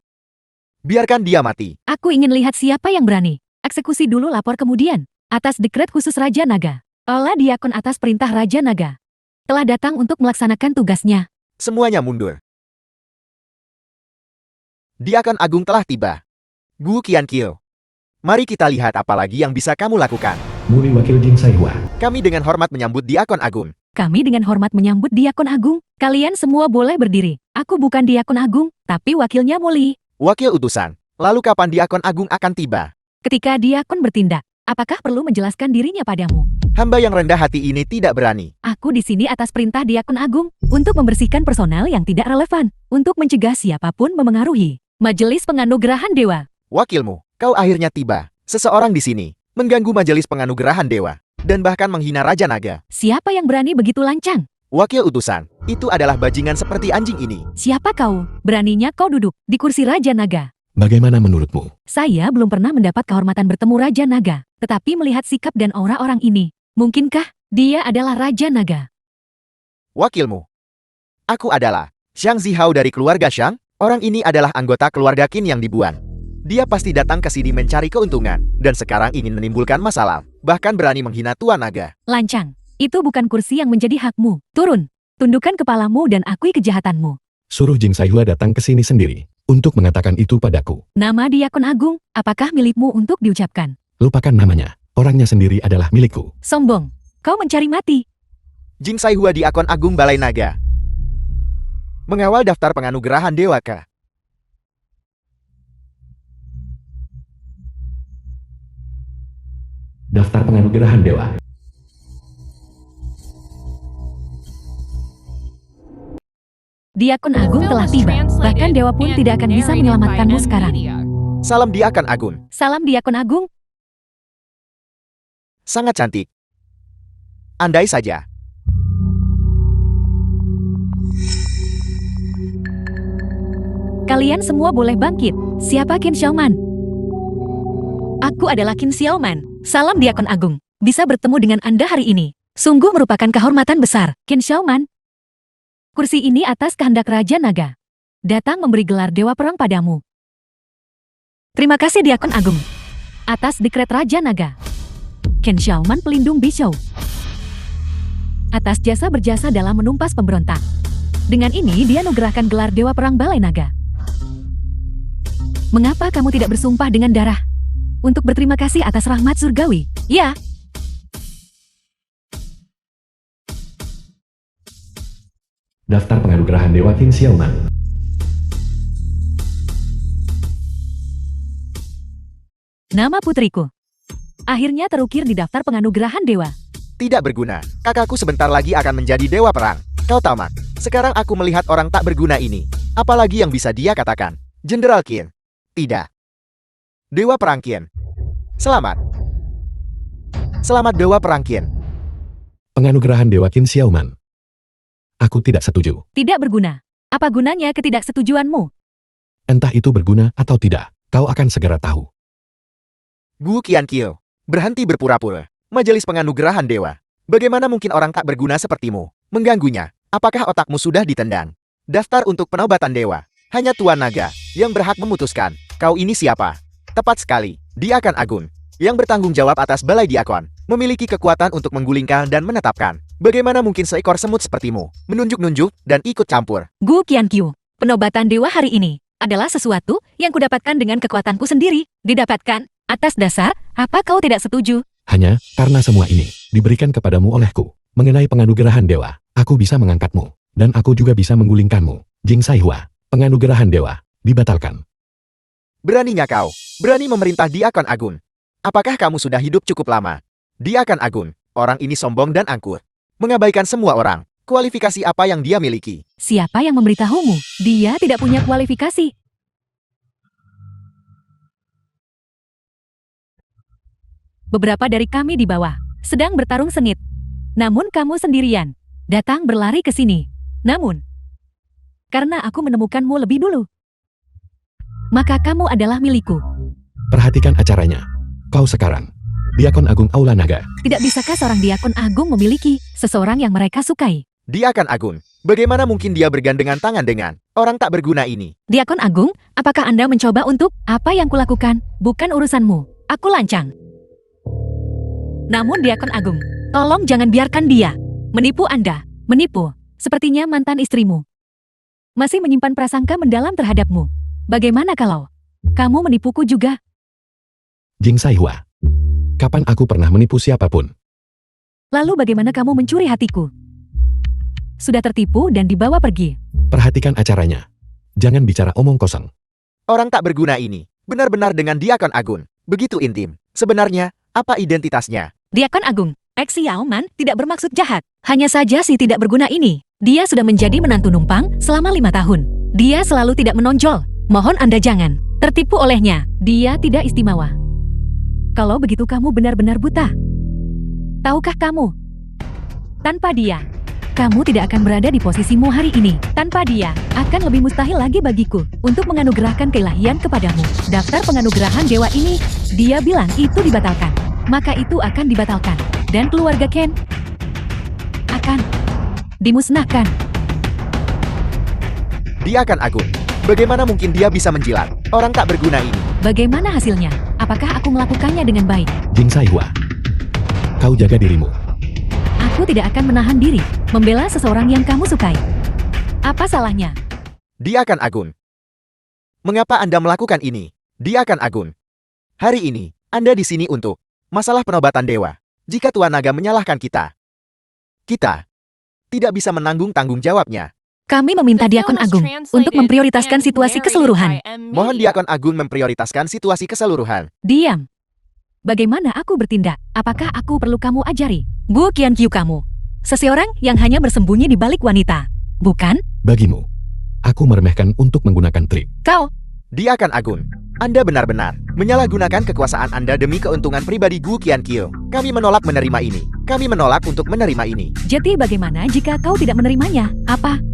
Biarkan dia mati. aku ingin lihat siapa yang berani. Eksekusi dulu, lapor kemudian. Atas dekret khusus Raja Naga. Olah Diakon atas perintah Raja Naga telah datang untuk melaksanakan tugasnya. Semuanya mundur. Diakon Agung telah tiba. Gu Qiankyu, mari kita lihat apa lagi yang bisa kamu lakukan. Muli Wakil Jing Saihua. Kami dengan hormat menyambut Diakon Agung. Kami dengan hormat menyambut Diakon Agung. Kalian semua boleh berdiri. Aku bukan Diakon Agung, tapi wakilnya Muli. Wakil utusan, lalu kapan Diakon Agung akan tiba? Ketika Diakon bertindak, apakah perlu menjelaskan dirinya padamu? Hamba yang rendah hati ini tidak berani. Aku di sini atas perintah Diakon Agung untuk membersihkan personel yang tidak relevan, untuk mencegah siapapun memengaruhi Majelis Penganugerahan Dewa. Wakilmu, kau akhirnya tiba. Seseorang di sini mengganggu Majelis Penganugerahan Dewa dan bahkan menghina Raja Naga. Siapa yang berani begitu lancang? Wakil utusan, itu adalah bajingan seperti anjing ini. Siapa kau? Beraninya kau duduk di kursi Raja Naga. Bagaimana menurutmu? Saya belum pernah mendapat kehormatan bertemu Raja Naga, tetapi melihat sikap dan aura orang ini, mungkinkah dia adalah Raja Naga? Wakilmu, aku adalah Xiang Zihao dari keluarga Xiang. Orang ini adalah anggota keluarga Qin yang dibuang. Dia pasti datang ke sini mencari keuntungan, dan sekarang ingin menimbulkan masalah, bahkan berani menghina Tuan Naga. Lancang, itu bukan kursi yang menjadi hakmu. Turun, tundukkan kepalamu dan akui kejahatanmu. Suruh Jing Saihua datang ke sini sendiri untuk mengatakan itu padaku. Nama Diakon Agung, apakah milikmu untuk diucapkan? Lupakan namanya. Orangnya sendiri adalah milikku. Sombong, kau mencari mati. Jing Saihua Diakon Agung Balai Naga. Mengawal daftar penganugerahan Dewa Ke. Daftar penganugerahan dewa. Diakon Agung Film telah was tiba, translated bahkan dewa pun and tidak akan bisa narrated by menyelamatkanmu sekarang. NVIDIA. Salam Diakon Agung. Salam Diakon Agung. Sangat cantik. Andai saja. Kalian semua boleh bangkit. Siapa Qin Xiaoman? Aku adalah Qin Xiaoman. Salam Diakon Agung. Bisa bertemu dengan Anda hari ini sungguh merupakan kehormatan besar. Qin Xiaoman, kursi ini atas kehendak Raja Naga datang memberi gelar Dewa Perang padamu. Terima kasih Diakon Agung. Atas dekret Raja Naga, Qin Xiaoman pelindung Bishou. Atas jasa berjasa dalam menumpas pemberontak. Dengan ini dia anugerahkan gelar Dewa Perang Balai Naga. Mengapa kamu tidak bersumpah dengan darah? Untuk berterima kasih atas rahmat surgawi. Ya. Daftar penganugerahan dewa Qin Xiaoman. Nama putriku akhirnya terukir di daftar penganugerahan dewa. Tidak berguna. Kakakku sebentar lagi akan menjadi Dewa Perang. Kau tamak. Sekarang aku melihat orang tak berguna ini. Apalagi yang bisa dia katakan? Jenderal Qin. Tidak. Dewa Perang Qin. Selamat. Selamat Dewa Perang Qin. Penganugerahan dewa Qin Xiaoman. Aku tidak setuju. Tidak berguna. Apa gunanya ketidaksetujuanmu? Entah itu berguna atau tidak, kau akan segera tahu. Gu Qiankyu. Berhenti berpura-pura. Majelis Penganugerahan Dewa. Bagaimana mungkin orang tak berguna sepertimu mengganggunya? Apakah otakmu sudah ditendang? Daftar untuk penobatan dewa. Hanya Tuan Naga yang berhak memutuskan. Kau ini siapa? Tepat sekali. Diakon Agung yang bertanggung jawab atas Balai Diakon. Memiliki kekuatan untuk menggulingkan dan menetapkan. Bagaimana mungkin seekor semut sepertimu menunjuk-nunjuk dan ikut campur? Gu Qiankyu, penobatan dewa hari ini adalah sesuatu yang kudapatkan dengan kekuatanku sendiri. Didapatkan atas dasar apa kau tidak setuju? Hanya karena semua ini diberikan kepadamu olehku. Mengenai penganugerahan dewa, aku bisa mengangkatmu. Dan aku juga bisa menggulingkanmu. Jing Saihua, penganugerahan dewa, dibatalkan. Beraninya kau, berani memerintah Diakon Agung. Apakah kamu sudah hidup cukup lama? Diakon Agung, orang ini sombong dan angkur. Mengabaikan semua orang. Kualifikasi apa yang dia miliki? Siapa yang memberitahumu? Dia tidak punya kualifikasi. Beberapa dari kami di bawah sedang bertarung sengit. Namun kamu sendirian datang berlari ke sini. Namun, karena aku menemukanmu lebih dulu, maka kamu adalah milikku. Perhatikan acaranya. Kau sekarang Diakon Agung Aula Naga. Tidak bisakah seorang diakon agung memiliki seseorang yang mereka sukai? Diakon Agung, bagaimana mungkin dia bergandengan tangan dengan orang tak berguna ini? Diakon Agung, apakah Anda mencoba untuk apa yang kulakukan? Bukan urusanmu. Aku lancang. Namun Diakon Agung, tolong jangan biarkan dia menipu Anda. Menipu, sepertinya mantan istrimu. Masih menyimpan prasangka mendalam terhadapmu. Bagaimana kalau kamu menipuku juga? Jing Saihua. Kapan aku pernah menipu siapapun? Lalu bagaimana kamu mencuri hatiku? Sudah tertipu dan dibawa pergi. Perhatikan acaranya. Jangan bicara omong kosong. Orang tak berguna ini benar-benar dengan Diakon Agung. Begitu intim. Sebenarnya, apa identitasnya? Diakon Agung, X Yaoman tidak bermaksud jahat. Hanya saja si tidak berguna ini. Dia sudah menjadi menantu numpang selama 5 tahun. Dia selalu tidak menonjol. Mohon Anda jangan tertipu olehnya. Dia tidak istimewa. Kalau begitu kamu benar-benar buta. Tahukah kamu? Tanpa dia, kamu tidak akan berada di posisimu hari ini. Tanpa dia, akan lebih mustahil lagi bagiku untuk menganugerahkan keilahian kepadamu. Daftar penganugerahan dewa ini, dia bilang itu dibatalkan. Maka itu akan dibatalkan. Dan keluarga Ken akan dimusnahkan. Diakon Agung, bagaimana mungkin dia bisa menjilat orang tak berguna ini? Bagaimana hasilnya? Apakah aku melakukannya dengan baik? Jing Saihua. Kau jaga dirimu. Aku tidak akan menahan diri membela seseorang yang kamu sukai. Apa salahnya? Diakon Agung, mengapa Anda melakukan ini? Diakon Agung, hari ini Anda di sini untuk masalah penobatan dewa. Jika Tuan Naga menyalahkan kita tidak bisa menanggung tanggung jawabnya. Kami meminta Diakon Agung untuk memprioritaskan situasi keseluruhan. Mohon Diakon Agung memprioritaskan situasi keseluruhan. Diam. Bagaimana aku bertindak? Apakah aku perlu kamu ajari? Gu Qiankyu kamu. Seseorang yang hanya bersembunyi di balik wanita. Bukan? Bagimu, aku meremehkan untuk menggunakan trik. Kau. Diakon Agung, Anda benar-benar menyalahgunakan kekuasaan Anda demi keuntungan pribadi Gu Qiankyu. Kami menolak menerima ini. Kami menolak untuk menerima ini. Jadi bagaimana jika kau tidak menerimanya?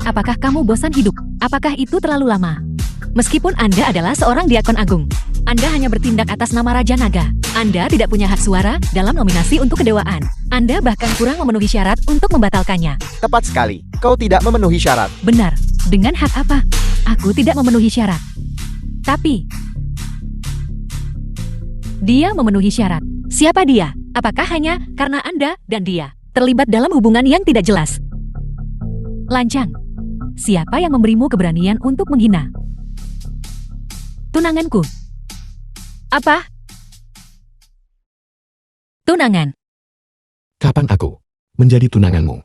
Apakah kamu bosan hidup? Apakah itu terlalu lama? Meskipun Anda adalah seorang Diakon Agung, Anda hanya bertindak atas nama Raja Naga. Anda tidak punya hak suara dalam nominasi untuk kedewaan. Anda bahkan kurang memenuhi syarat untuk membatalkannya. Tepat sekali, kau tidak memenuhi syarat. Benar. Dengan hak apa? Aku tidak memenuhi syarat. Tapi dia memenuhi syarat. Siapa dia? Apakah hanya karena Anda dan dia terlibat dalam hubungan yang tidak jelas? Lancang. Siapa yang memberimu keberanian untuk menghina tunanganku? Apa? Tunangan. Kapan aku menjadi tunanganmu?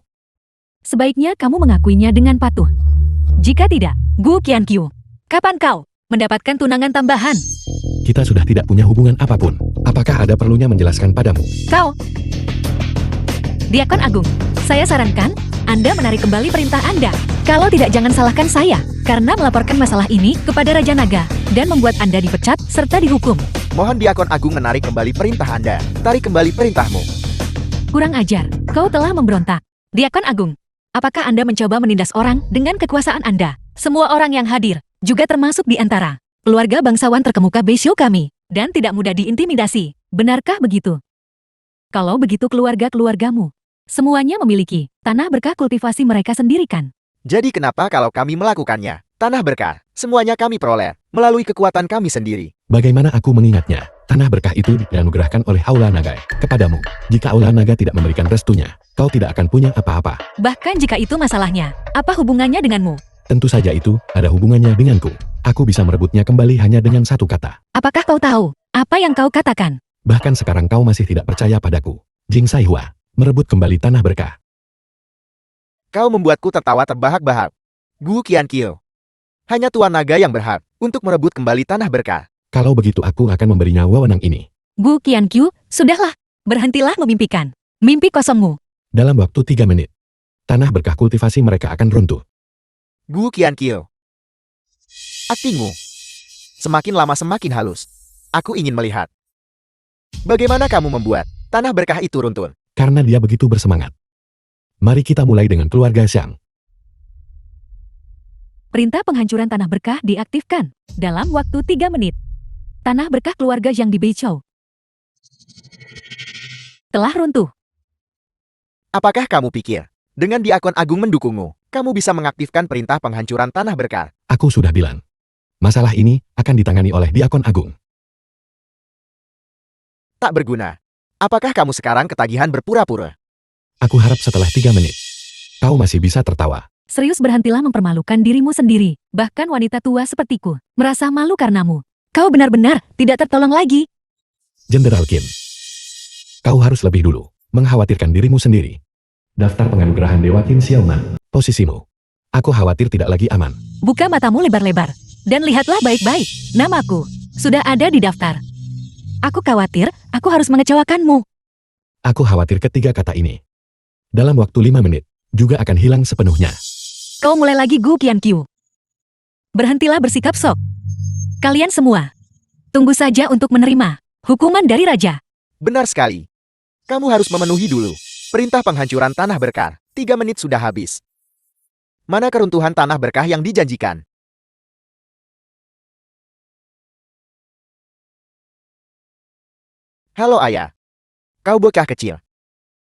Sebaiknya kamu mengakuinya dengan patuh. Jika tidak, Gu Qiankyu, kapan kau mendapatkan tunangan tambahan? Kita sudah tidak punya hubungan apapun. Apakah ada perlunya menjelaskan padamu? Kau. Diakon Agung, saya sarankan Anda menarik kembali perintah Anda. Kalau tidak, jangan salahkan saya karena melaporkan masalah ini kepada Raja Naga dan membuat Anda dipecat serta dihukum. Mohon Diakon Agung menarik kembali perintah Anda. Tarik kembali perintahmu. Kurang ajar, kau telah memberontak. Diakon Agung, apakah Anda mencoba menindas orang dengan kekuasaan Anda? Semua orang yang hadir, juga termasuk di antara keluarga bangsawan terkemuka Beishu kami, dan tidak mudah diintimidasi. Benarkah begitu? Kalau begitu keluarga-keluargamu semuanya memiliki tanah berkah kultivasi mereka sendiri kan? Jadi kenapa kalau kami melakukannya? Tanah berkah, semuanya kami peroleh melalui kekuatan kami sendiri. Bagaimana aku mengingatnya? Tanah berkah itu dianugerahkan oleh Aula Naga kepadamu. Jika Aula Naga tidak memberikan restunya, kau tidak akan punya apa-apa. Bahkan jika itu masalahnya, apa hubungannya denganmu? Tentu saja itu ada hubungannya denganku. Aku bisa merebutnya kembali hanya dengan satu kata. Apakah kau tahu apa yang kau katakan? Bahkan sekarang kau masih tidak percaya padaku. Jing Saihua, merebut kembali tanah berkah. Kau membuatku tertawa terbahak-bahak. Gu Qiankyu, hanya Tuan Naga yang berhak untuk merebut kembali tanah berkah. Kalau begitu aku akan memberinya wewenang ini. Gu Qiankyu, sudahlah. Berhentilah memimpikan mimpi kosongmu. Dalam waktu 3 menit, tanah berkah kultivasi mereka akan runtuh. Gu Qiankyu, aktingmu semakin lama semakin halus. Aku ingin melihat Bagaimana kamu membuat tanah berkah itu runtuh? Karena dia begitu bersemangat. Mari kita mulai dengan keluarga Xiang. Perintah penghancuran tanah berkah diaktifkan dalam waktu 3 menit. Tanah berkah keluarga Zhang di Beichou telah runtuh. Apakah kamu pikir, dengan Diakon Agung mendukungmu, kamu bisa mengaktifkan perintah penghancuran tanah berkah? Aku sudah bilang. Masalah ini akan ditangani oleh Diakon Agung. Tak berguna. Apakah kamu sekarang ketagihan berpura-pura? Aku harap setelah 3 menit, kau masih bisa tertawa. Serius, berhentilah mempermalukan dirimu sendiri. Bahkan wanita tua sepertiku merasa malu karenamu. Kau benar-benar tidak tertolong lagi. Jenderal Qin, kau harus lebih dulu mengkhawatirkan dirimu sendiri. Daftar penganugerahan Dewa Qin Xiaoman, posisimu. Aku khawatir tidak lagi aman. Buka matamu lebar-lebar dan lihatlah baik-baik. Namaku sudah ada di daftar. Aku khawatir aku harus mengecewakanmu. Aku khawatir ketiga kata ini, dalam waktu 5 menit, juga akan hilang sepenuhnya. Kau mulai lagi, Gu Qianqiu. Berhentilah bersikap sok. Kalian semua, tunggu saja untuk menerima hukuman dari Raja. Benar sekali. Kamu harus memenuhi dulu perintah penghancuran tanah berkah. 3 menit sudah habis. Mana keruntuhan tanah berkah yang dijanjikan? Halo ayah. Kau bocah kecil.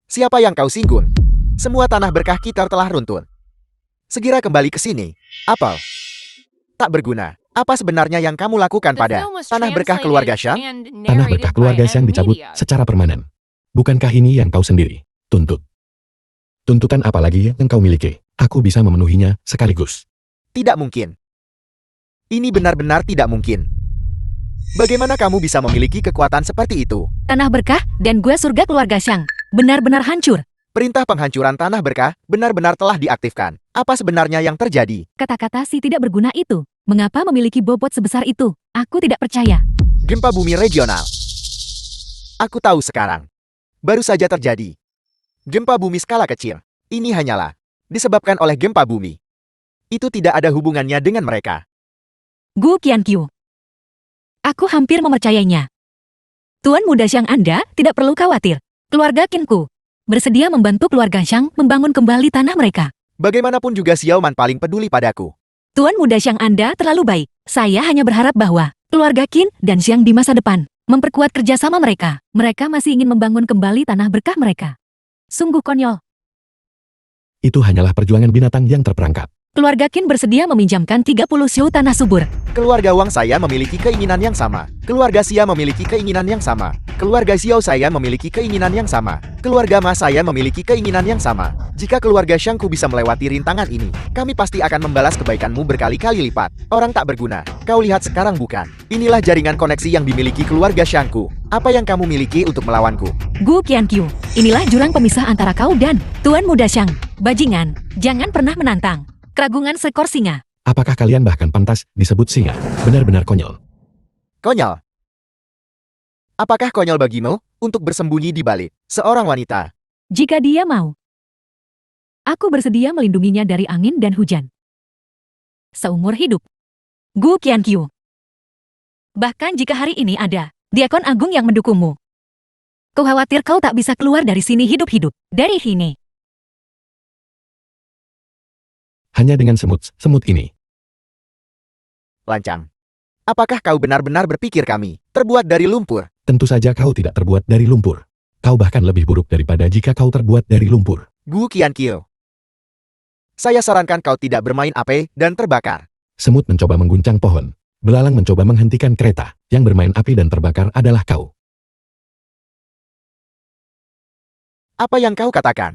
Siapa yang kau singgung? Semua tanah berkah kita telah runtuh. Segera kembali ke sini. Apel. Tak berguna. Apa sebenarnya yang kamu lakukan The pada film was tanah berkah keluarga translated Xiang? and Tanah narrated berkah by keluarga Xiang dicabut Media. secara permanen. Bukankah ini yang kau sendiri tuntut? Tuntutan apa lagi yang kau miliki? Aku bisa memenuhinya sekaligus. Tidak mungkin. Ini benar-benar tidak mungkin. Bagaimana kamu bisa memiliki kekuatan seperti itu? Tanah berkah dan gua surga keluarga Xiang benar-benar hancur. Perintah penghancuran tanah berkah benar-benar telah diaktifkan. Apa sebenarnya yang terjadi? Kata-kata si tidak berguna itu, mengapa memiliki bobot sebesar itu? Aku tidak percaya. Gempa bumi regional. Aku tahu sekarang. Baru saja terjadi. Gempa bumi skala kecil. Ini hanyalah disebabkan oleh gempa bumi. Itu tidak ada hubungannya dengan mereka. Gu Qianqiu. Aku hampir mempercayainya. Tuan muda Xiang, Anda tidak perlu khawatir. Keluarga Qinku bersedia membantu keluarga Xiang membangun kembali tanah mereka. Bagaimanapun juga Xiaoman paling peduli padaku. Tuan muda Xiang, Anda terlalu baik. Saya hanya berharap bahwa keluarga Qin dan Xiang di masa depan memperkuat kerjasama mereka. Mereka masih ingin membangun kembali tanah berkah mereka. Sungguh konyol. Itu hanyalah perjuangan binatang yang terperangkap. Keluarga Qin bersedia meminjamkan 30 siu tanah subur. Keluarga Wang saya memiliki keinginan yang sama. Keluarga Xia memiliki keinginan yang sama. Keluarga Xiao saya memiliki keinginan yang sama. Keluarga Ma saya memiliki keinginan yang sama. Jika keluarga Xiangku bisa melewati rintangan ini, kami pasti akan membalas kebaikanmu berkali-kali lipat. Orang tak berguna. Kau lihat sekarang bukan? Inilah jaringan koneksi yang dimiliki keluarga Xiangku. Apa yang kamu miliki untuk melawanku? Gu Qianqiu, inilah jurang pemisah antara kau dan Tuan muda Xiang. Bajingan, jangan pernah menantang keragungan seekor singa. Apakah kalian bahkan pantas disebut singa? Benar-benar konyol. Konyol. Apakah konyol bagimu untuk bersembunyi di balik seorang wanita? Jika dia mau, aku bersedia melindunginya dari angin dan hujan. Seumur hidup. Gu Qianqiu. Bahkan jika hari ini ada Diakon Agung yang mendukungmu, kau khawatir kau tak bisa keluar dari sini hidup-hidup. Dari sini. Hanya dengan semut ini. Lancang. Apakah kau benar-benar berpikir kami terbuat dari lumpur? Tentu saja kau tidak terbuat dari lumpur. Kau bahkan lebih buruk daripada jika kau terbuat dari lumpur. Gu Qianqiu. Saya sarankan kau tidak bermain api dan terbakar. Semut mencoba mengguncang pohon. Belalang mencoba menghentikan kereta. Yang bermain api dan terbakar adalah kau. Apa yang kau katakan?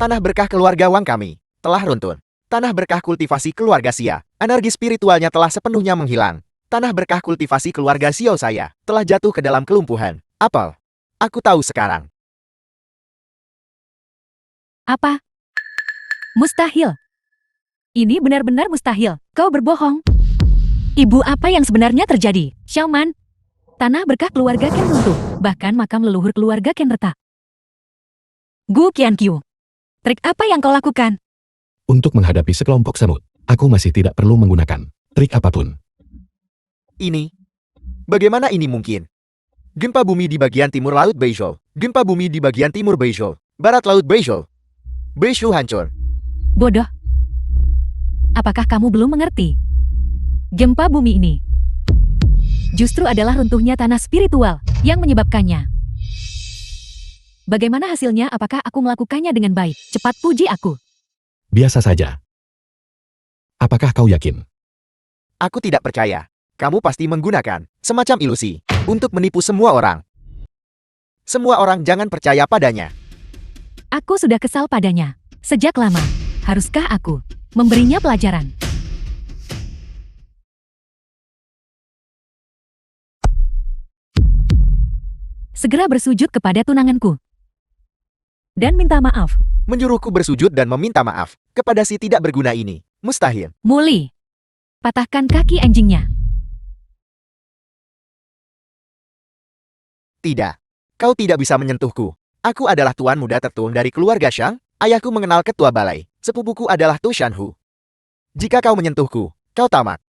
Tanah berkah keluarga Wang kami telah runtuh. Tanah berkah kultivasi keluarga Xia, energi spiritualnya telah sepenuhnya menghilang. Tanah berkah kultivasi keluarga Xiao saya telah jatuh ke dalam kelumpuhan. Apel. Aku tahu sekarang. Apa? Mustahil. Ini benar-benar mustahil. Kau berbohong. Ibu, apa yang sebenarnya terjadi? Xiaoman. Tanah berkah keluarga Ken runtuh. Bahkan makam leluhur keluarga Ken retak. Gu Qianqiu. Trik apa yang kau lakukan? Untuk menghadapi sekelompok semut, aku masih tidak perlu menggunakan trik apapun. Ini. Bagaimana ini mungkin? Gempa bumi di bagian timur Laut Beizhou. Gempa bumi di bagian timur Beizhou. Barat Laut Beizhou. Beizhou hancur. Bodoh. Apakah kamu belum mengerti? Gempa bumi ini justru adalah runtuhnya tanah spiritual yang menyebabkannya. Bagaimana hasilnya? Apakah aku melakukannya dengan baik? Cepat puji aku. Biasa saja. Apakah kau yakin? Aku tidak percaya. Kamu pasti menggunakan semacam ilusi untuk menipu semua orang. Semua orang jangan percaya padanya. Aku sudah kesal padanya sejak lama. Haruskah aku memberinya pelajaran? Segera bersujud kepada tunanganku dan minta maaf. Menyuruhku bersujud dan meminta maaf kepada si tidak berguna ini. Mustahil. Muli, patahkan kaki anjingnya. Tidak. Kau tidak bisa menyentuhku. Aku adalah tuan muda tertua dari keluarga Shang. Ayahku mengenal ketua balai. Sepupuku adalah Tu Shanhu. Jika kau menyentuhku, kau tamat.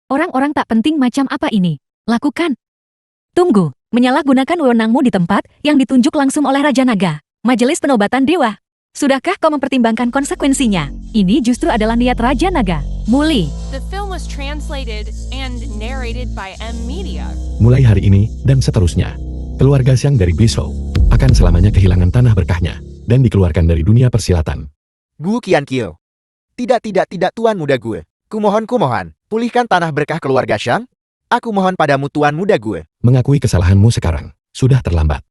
Orang-orang tak penting macam apa ini? Lakukan. Tunggu, menyalahgunakan wewenangmu di tempat yang ditunjuk langsung oleh Raja Naga. Majelis Penobatan Dewa. Sudahkah kau mempertimbangkan konsekuensinya? Ini justru adalah niat Raja Naga. Muli. The film was translated and narrated by M Media. Mulai hari ini dan seterusnya, keluarga Xiang dari Beizhou akan selamanya kehilangan tanah berkahnya dan dikeluarkan dari dunia persilatan. Gu Qianqiu. Tidak, tuan muda gue. Kumohon, pulihkan tanah berkah keluarga Shang. Aku mohon padamu tuan muda gue. Mengakui kesalahanmu sekarang sudah terlambat.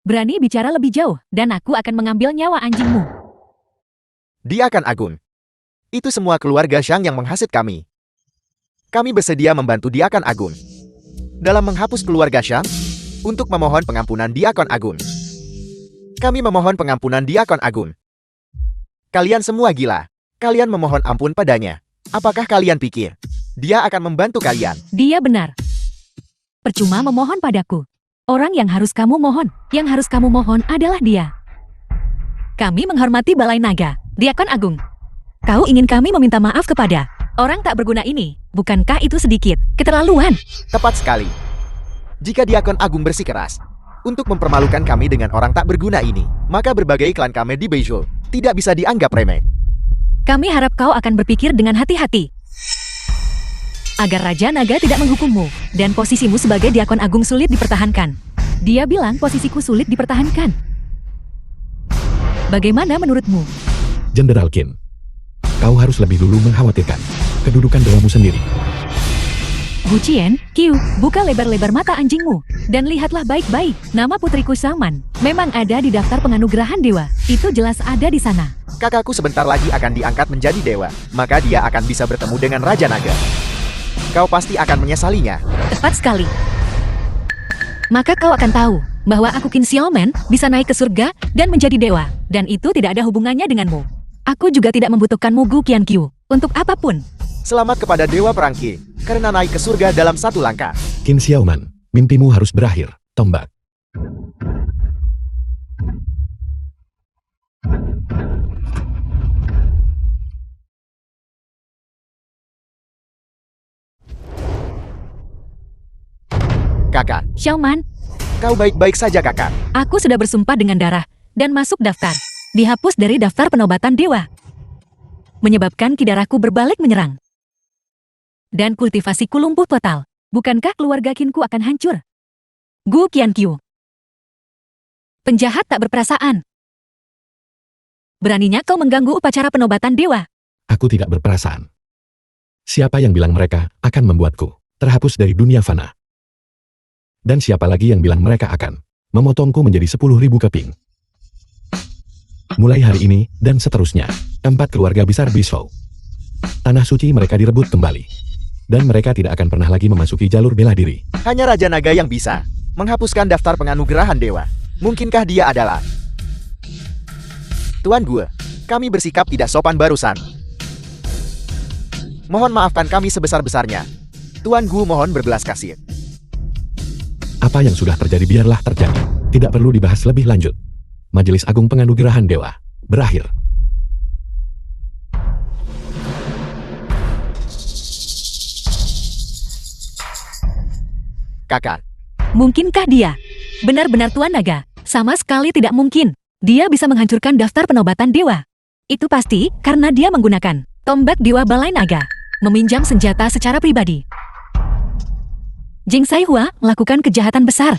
Berani bicara lebih jauh, dan aku akan mengambil nyawa anjingmu. Dia akan agung. Itu semua keluarga Shang yang menghasut kami. Kami bersedia membantu Diakon Agung dalam menghapus keluarga Shang untuk memohon pengampunan Diakon Agung. Kami memohon pengampunan Diakon Agung. Kalian semua gila. Kalian memohon ampun padanya. Apakah kalian pikir dia akan membantu kalian? Dia benar. Percuma memohon padaku. Orang yang harus kamu mohon adalah dia. Kami menghormati Balai Naga, Diakon Agung. Kau ingin kami meminta maaf kepada orang tak berguna ini? Bukankah itu sedikit keterlaluan? Tepat sekali. Jika Diakon Agung bersikeras untuk mempermalukan kami dengan orang tak berguna ini, maka berbagai klan kami di Beizhou tidak bisa dianggap remeh. Kami harap kau akan berpikir dengan hati-hati agar Raja Naga tidak menghukummu, dan posisimu sebagai Diakon Agung sulit dipertahankan. Dia bilang posisiku sulit dipertahankan. Bagaimana menurutmu? Jenderal Qin, kau harus lebih dulu mengkhawatirkan kedudukan dewamu sendiri. Gu Qian, Qiu, buka lebar-lebar mata anjingmu, dan lihatlah baik-baik. Nama putriku Shaman memang ada di daftar penganugerahan dewa. Itu jelas ada di sana. Kakakku sebentar lagi akan diangkat menjadi dewa, maka dia akan bisa bertemu dengan Raja Naga. Kau pasti akan menyesalinya. Tepat sekali. Maka kau akan tahu bahwa aku Qin Xiaoman bisa naik ke surga dan menjadi dewa, dan itu tidak ada hubungannya denganmu. Aku juga tidak membutuhkanmu Gu Qianqiu untuk apapun. Selamat kepada Dewa Perang Qi, karena naik ke surga dalam satu langkah. Qin Xiaoman, mimpimu harus berakhir. Tombak. Kakak, Xiaoman, kau baik-baik saja kakak. aku sudah bersumpah dengan darah dan masuk daftar. Dihapus dari daftar penobatan dewa. Menyebabkan kidaraku berbalik menyerang. Dan kultivasiku lumpuh total. Bukankah keluarga Qinku akan hancur? Gu Qianqiu. Penjahat tak berperasaan. Beraninya kau mengganggu upacara penobatan dewa. Aku tidak berperasaan. Siapa yang bilang mereka akan membuatku terhapus dari dunia fana? Dan siapa lagi yang bilang mereka akan memotongku menjadi 10.000 keping? Mulai hari ini dan seterusnya, 4 keluarga besar Beizhou. Tanah suci mereka direbut kembali. Dan mereka tidak akan pernah lagi memasuki jalur bela diri. Hanya Raja Naga yang bisa menghapuskan daftar penganugerahan dewa. Mungkinkah dia adalah Tuan Gue? Kami bersikap tidak sopan barusan. Mohon maafkan kami sebesar-besarnya. Tuan Gue mohon berbelas kasih. Apa yang sudah terjadi biarlah terjadi. Tidak perlu dibahas lebih lanjut. Majelis Agung Penganugerahan Dewa berakhir. Kakak, Mungkinkah dia? Benar-benar Tuan Naga. Sama sekali tidak mungkin. Dia bisa menghancurkan daftar penobatan dewa. Itu pasti karena dia menggunakan tombak dewa balai naga. Meminjam senjata secara pribadi. Jing Saihua melakukan kejahatan besar.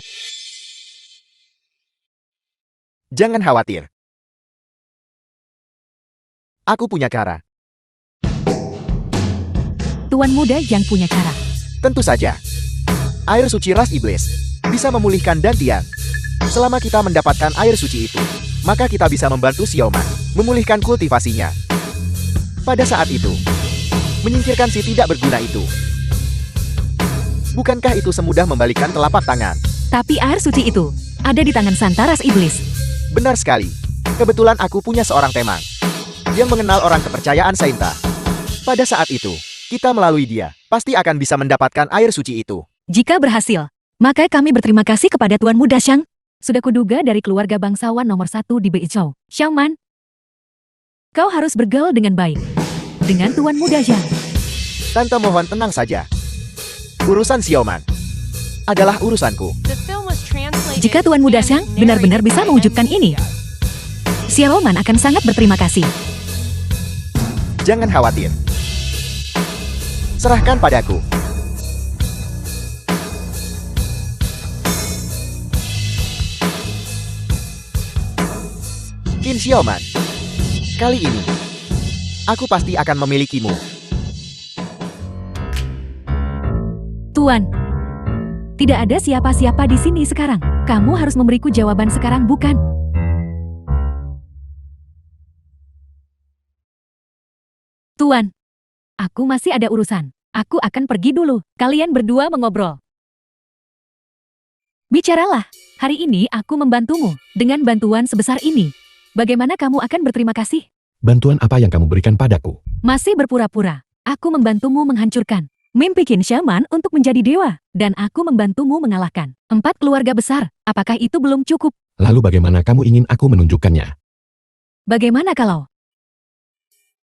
Jangan khawatir. Aku punya cara. Tuan muda yang punya cara. Tentu saja. Air suci ras iblis bisa memulihkan Dantian. Selama kita mendapatkan air suci itu, maka kita bisa membantu Xiaoman memulihkan kultivasinya. Pada saat itu, menyingkirkan si tidak berguna itu. Bukankah itu semudah membalikkan telapak tangan? Tapi air suci itu ada di tangan Santaras Iblis. Benar sekali. Kebetulan aku punya seorang teman yang mengenal orang kepercayaan Sainta. Pada saat itu, kita melalui dia pasti akan bisa mendapatkan air suci itu. Jika berhasil, maka kami berterima kasih kepada Tuan Muda Xiang. Sudah kuduga dari keluarga bangsawan nomor 1 di Beizhou. Xiaoman, kau harus bergaul dengan baik dengan Tuan Muda Xiang. Tante mohon tenang saja. Urusan Xiaoman adalah urusanku. The film was translated Jika Tuan Muda and Xiang narrated benar-benar bisa by mewujudkan MC ini, Xiaoman akan sangat berterima kasih. Jangan khawatir. Serahkan padaku. Qin Xiaoman, kali ini, aku pasti akan memilikimu. Tuan, tidak ada siapa-siapa di sini sekarang. Kamu harus memberiku jawaban sekarang, bukan? Tuan, aku masih ada urusan. Aku akan pergi dulu. Kalian berdua mengobrol. Bicaralah. Hari ini aku membantumu dengan bantuan sebesar ini. Bagaimana kamu akan berterima kasih? Bantuan apa yang kamu berikan padaku? Masih berpura-pura. Aku membantumu menghancurkan mimpi Qin Xiaoman untuk menjadi dewa. Dan aku membantumu mengalahkan 4 keluarga besar. Apakah itu belum cukup? Lalu bagaimana kamu ingin aku menunjukkannya? Bagaimana kalau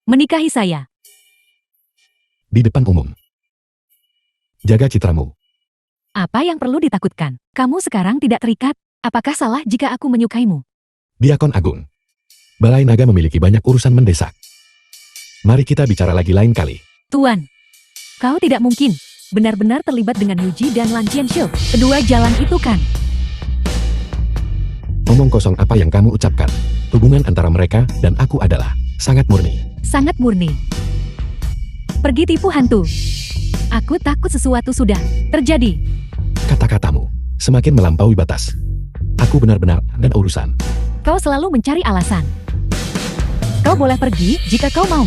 menikahi saya? Di depan umum. Jaga citramu. Apa yang perlu ditakutkan? Kamu sekarang tidak terikat. Apakah salah jika aku menyukaimu? Diakon Agung. Balai Naga memiliki banyak urusan mendesak. Mari kita bicara lagi lain kali. Tuan, kau tidak mungkin benar-benar terlibat dengan Yuji dan Lan Jianxiu. Kedua jalan itu kan? Omong kosong apa yang kamu ucapkan. Hubungan antara mereka dan aku adalah sangat murni. Sangat murni. Pergi tipu hantu. Aku takut sesuatu sudah terjadi. Kata-katamu semakin melampaui batas. Aku benar-benar ada urusan. Kau selalu mencari alasan. Kau boleh pergi jika kau mau.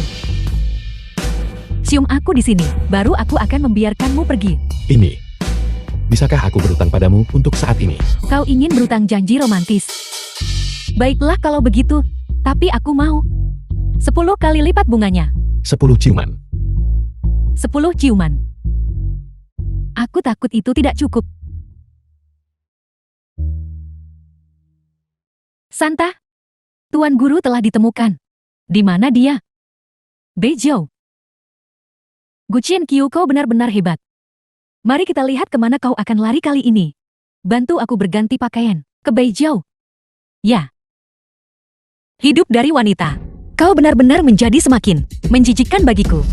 Cium aku di sini, baru aku akan membiarkanmu pergi. Ini. Bisakah aku berutang padamu untuk saat ini? Kau ingin berutang janji romantis. Baiklah kalau begitu, tapi aku mau 10 kali lipat bunganya. 10 ciuman. 10 ciuman. Aku takut itu tidak cukup. Santa, Tuan Guru telah ditemukan. Di mana dia? Beizhou. Guqian Qiu, kau benar-benar hebat. Mari kita lihat kemana kau akan lari kali ini. Bantu aku berganti pakaian ke Beizhou. Ya. Hidup dari wanita. Kau benar-benar menjadi semakin menjijikkan bagiku.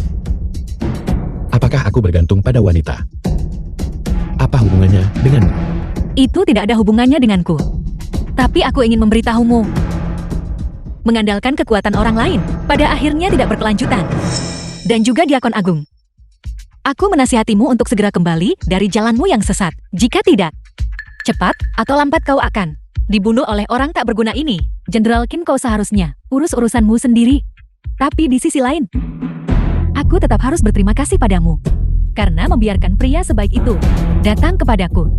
Apakah aku bergantung pada wanita? Apa hubungannya denganmu? Itu tidak ada hubungannya denganku. Tapi aku ingin memberitahumu. Mengandalkan kekuatan orang lain, pada akhirnya tidak berkelanjutan. Dan juga Diakon Agung. Aku menasihatimu untuk segera kembali dari jalanmu yang sesat. Jika tidak, cepat atau lambat kau akan dibunuh oleh orang tak berguna ini. Jenderal Qin, kau seharusnya urus urusanmu sendiri. Tapi di sisi lain, aku tetap harus berterima kasih padamu. Karena membiarkan pria sebaik itu datang kepadaku.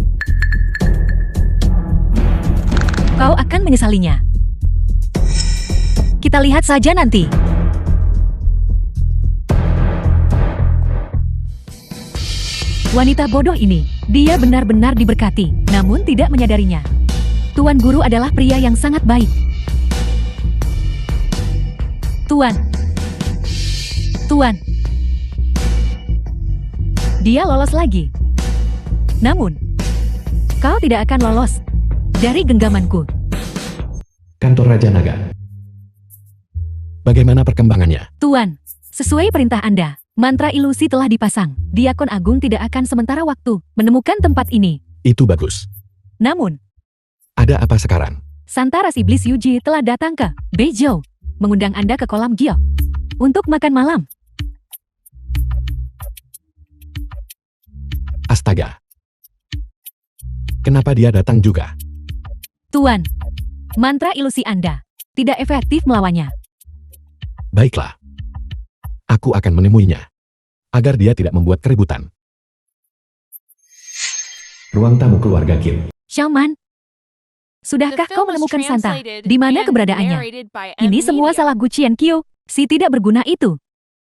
Kau akan menyesalinya. Kita lihat saja nanti. Wanita bodoh ini, dia benar-benar diberkati, namun tidak menyadarinya. Tuan Guru adalah pria yang sangat baik. Tuan. Tuan. Dia lolos lagi. Namun, Kau tidak akan lolos dari genggamanku. Kantor Raja Naga. Bagaimana perkembangannya? Tuan, sesuai perintah Anda, mantra ilusi telah dipasang. Diakon Agung tidak akan sementara waktu menemukan tempat ini. Itu bagus. Namun, Ada apa sekarang? Santa Ras Iblis Yuji telah datang ke Beijou, mengundang Anda ke kolam giok untuk makan malam. Astaga. Kenapa dia datang juga? Tuan, mantra ilusi Anda tidak efektif melawannya. Baiklah. Aku akan menemuinya. Agar dia tidak membuat keributan. Ruang tamu keluarga Kim. Xiaoman, The sudahkah kau film was menemukan Santa? translated Di mana and keberadaannya? narrated by Ini M semua Media. salah Gu Qiankyu, si tidak berguna itu.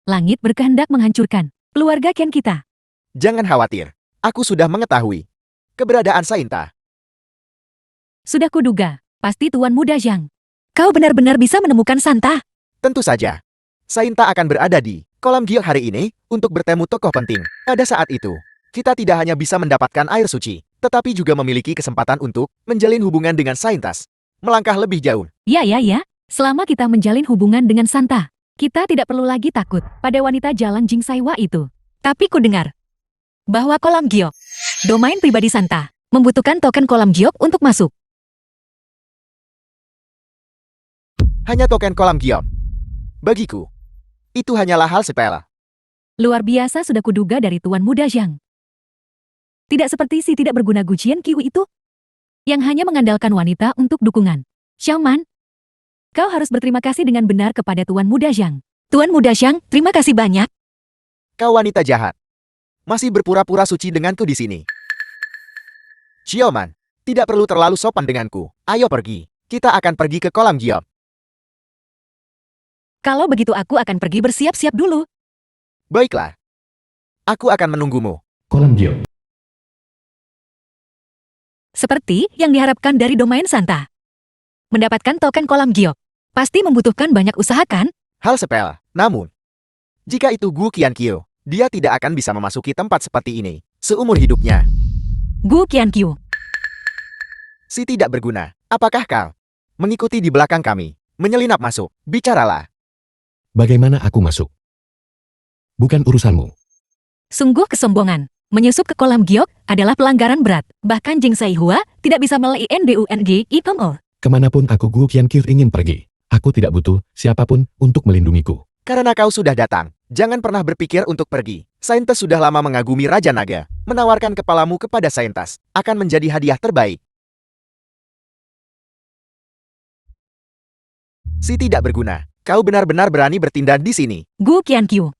Langit berkehendak menghancurkan keluarga Ken kita. Jangan khawatir. Aku sudah mengetahui keberadaan Sainta. Sudah kuduga, pasti Tuan Muda Zhang. Kau benar-benar bisa menemukan Santa. Tentu saja. Sainta akan berada di kolam giok hari ini untuk bertemu tokoh penting. Pada saat itu, kita tidak hanya bisa mendapatkan air suci, tetapi juga memiliki kesempatan untuk menjalin hubungan dengan Saintas. Melangkah lebih jauh. Ya. Selama kita menjalin hubungan dengan Santa, kita tidak perlu lagi takut pada wanita jalan Jing Saiwa itu. Tapi ku dengar bahwa kolam giok, domain pribadi Santa, membutuhkan token kolam giok untuk masuk. Hanya token kolam giok. Bagiku, itu hanyalah hal sepele. Luar biasa sudah kuduga dari Tuan Muda Zhang. Tidak seperti si tidak berguna Gu Qiankyu itu, yang hanya mengandalkan wanita untuk dukungan. Xiaoman, kau harus berterima kasih dengan benar kepada Tuan Muda Zhang. Tuan Muda Zhang, terima kasih banyak. Kau wanita jahat. Masih berpura-pura suci denganku di sini. Xiaoman, tidak perlu terlalu sopan denganku. Ayo pergi. Kita akan pergi ke kolam giok. Kalau begitu aku akan pergi bersiap-siap dulu. Baiklah. Aku akan menunggumu. Kolam giok. Seperti yang diharapkan dari domain Santa. Mendapatkan token kolam giok, pasti membutuhkan banyak usaha kan? Hal sepele. Namun, jika itu Gu Qiankyu, dia tidak akan bisa memasuki tempat seperti ini seumur hidupnya. Gu Qiankyu, Si tidak berguna. Apakah kau mengikuti di belakang kami? Menyelinap masuk. Bicaralah. Bagaimana aku masuk? Bukan urusanmu. sungguh kesombongan. Menyusup ke kolam giok adalah pelanggaran berat. Bahkan Jing Saihua tidak bisa melalui NDUNG IPMO. Kemanapun aku Gu Qiankyu ingin pergi. Aku tidak butuh siapapun untuk melindungiku. Karena kau sudah datang, jangan pernah berpikir untuk pergi. Saintas sudah lama mengagumi Raja Naga. Menawarkan kepalamu kepada Saintas akan menjadi hadiah terbaik. Si tidak berguna. Kau benar-benar berani bertindak di sini. Gu Qiankyu,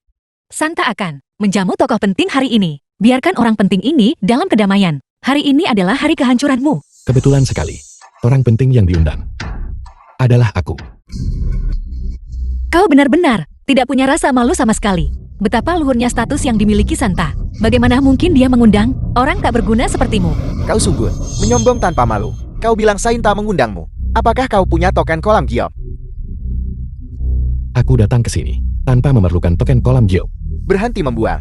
Santa akan menjamu tokoh penting hari ini. Biarkan orang penting ini dalam kedamaian. Hari ini adalah hari kehancuranmu. Kebetulan sekali. Orang penting yang diundang adalah aku. Kau benar-benar tidak punya rasa malu sama sekali. Betapa luhurnya status yang dimiliki Santa. Bagaimana mungkin dia mengundang orang tak berguna sepertimu? Kau sungguh menyombong tanpa malu. Kau bilang Sainta mengundangmu. Apakah kau punya token kolam giok? Aku datang ke sini tanpa memerlukan token kolam giok. Berhenti membual.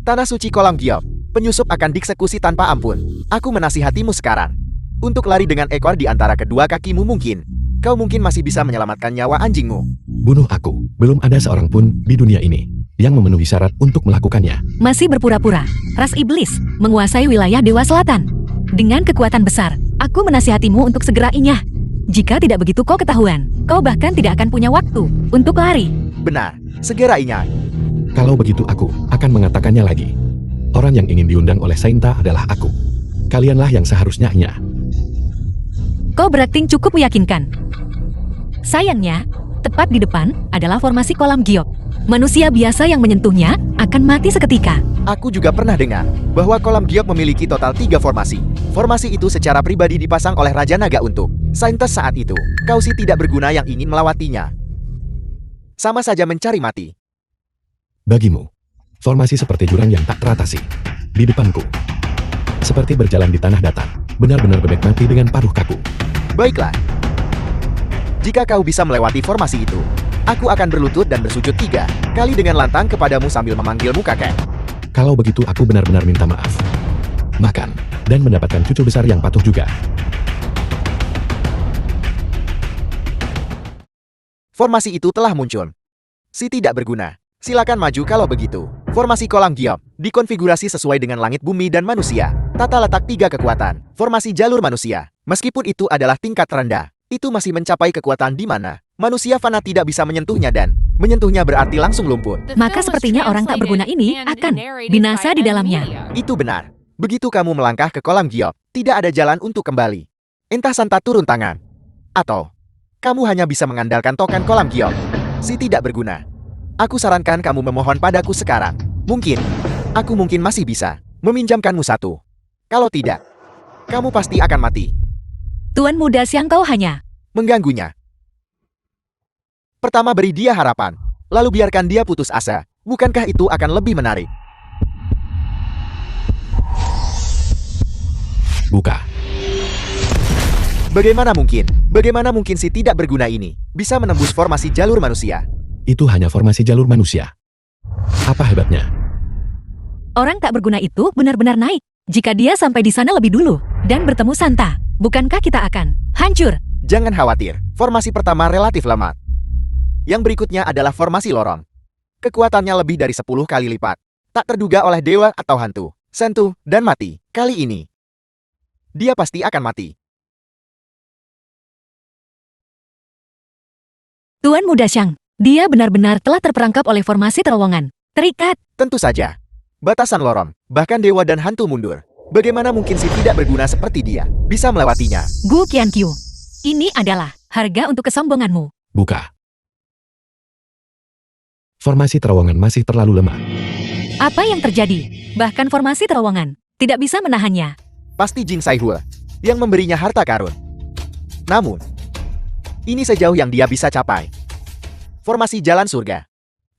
Tanah suci kolam giok. Penyusup akan dieksekusi tanpa ampun. Aku menasihatimu sekarang. Untuk lari dengan ekor di antara kedua kakimu mungkin. Kau mungkin masih bisa menyelamatkan nyawa anjingmu. Bunuh aku. Belum ada seorang pun di dunia ini yang memenuhi syarat untuk melakukannya. Masih berpura-pura. Ras iblis menguasai wilayah Dewa Selatan. Dengan kekuatan besar, aku menasihatimu untuk segera inyah. Jika tidak begitu kau ketahuan, kau bahkan tidak akan punya waktu untuk lari. Benar. Segera inyah. Kalau begitu aku akan mengatakannya lagi. Orang yang ingin diundang oleh Sainta adalah aku. Kalianlah yang seharusnya inyah. Kau berakting cukup meyakinkan. Sayangnya, tepat di depan adalah formasi kolam giok. Manusia biasa yang menyentuhnya akan mati seketika. Aku juga pernah dengar bahwa kolam giok memiliki total 3 formasi. Formasi itu secara pribadi dipasang oleh Raja Naga untuk Saintas saat itu. Kau si tidak berguna yang ingin melewatinya. Sama saja mencari mati. Bagimu, formasi seperti jurang yang tak teratasi. Di depanku. Seperti berjalan di tanah datar. Benar-benar bebek mati dengan paruh kaku. Baiklah. Jika kau bisa melewati formasi itu, aku akan berlutut dan bersujud 3 kali dengan lantang kepadamu sambil memanggilmu kakek. Kalau begitu aku benar-benar minta maaf. makan, dan mendapatkan cucu besar yang patuh juga. Formasi itu telah muncul. Si tidak berguna. Silakan maju kalau begitu. Formasi kolam giok dikonfigurasi sesuai dengan langit bumi dan manusia. Tata letak 3 kekuatan. Formasi jalur manusia. Meskipun itu adalah tingkat rendah, itu masih mencapai kekuatan di mana manusia fana tidak bisa menyentuhnya dan menyentuhnya berarti langsung lumpuh. The Maka film was sepertinya orang tak berguna ini translated and akan narrated binasa by di Ed dalamnya. Media. Itu benar. Begitu kamu melangkah ke kolam giok, tidak ada jalan untuk kembali. Entah Santa turun tangan, atau kamu hanya bisa mengandalkan token kolam giok. Si tidak berguna. Aku sarankan kamu memohon padaku sekarang. Aku mungkin masih bisa meminjamkanmu 1. Kalau tidak, kamu pasti akan mati. Tuan muda Xiang Tao hanya Mengganggunya. Pertama beri dia harapan, lalu biarkan dia putus asa. Bukankah itu akan lebih menarik? Buka. Bagaimana mungkin si tidak berguna ini bisa menembus formasi jalur manusia? Itu hanya formasi jalur manusia. Apa hebatnya? orang tak berguna itu benar-benar naik. Jika dia sampai di sana lebih dulu dan bertemu Santa, bukankah kita akan hancur? Jangan khawatir, formasi pertama relatif lemah. Yang berikutnya adalah formasi lorong. Kekuatannya lebih dari 10 kali lipat. Tak terduga oleh dewa atau hantu, sentuh, dan mati. Kali ini, dia pasti akan mati. Tuan Muda Xiang, dia benar-benar telah terperangkap oleh formasi terowongan. Terikat. Tentu saja. Batasan lorong, bahkan dewa dan hantu mundur. Bagaimana mungkin si tidak berguna seperti dia bisa melewatinya? Gu Qianqiu. Ini adalah harga untuk kesombonganmu. Buka. Formasi terowongan masih terlalu lemah. Apa yang terjadi? Bahkan formasi terowongan tidak bisa menahannya. Pasti Jing Saihua yang memberinya harta karun. Namun, ini sejauh yang dia bisa capai. Formasi jalan surga.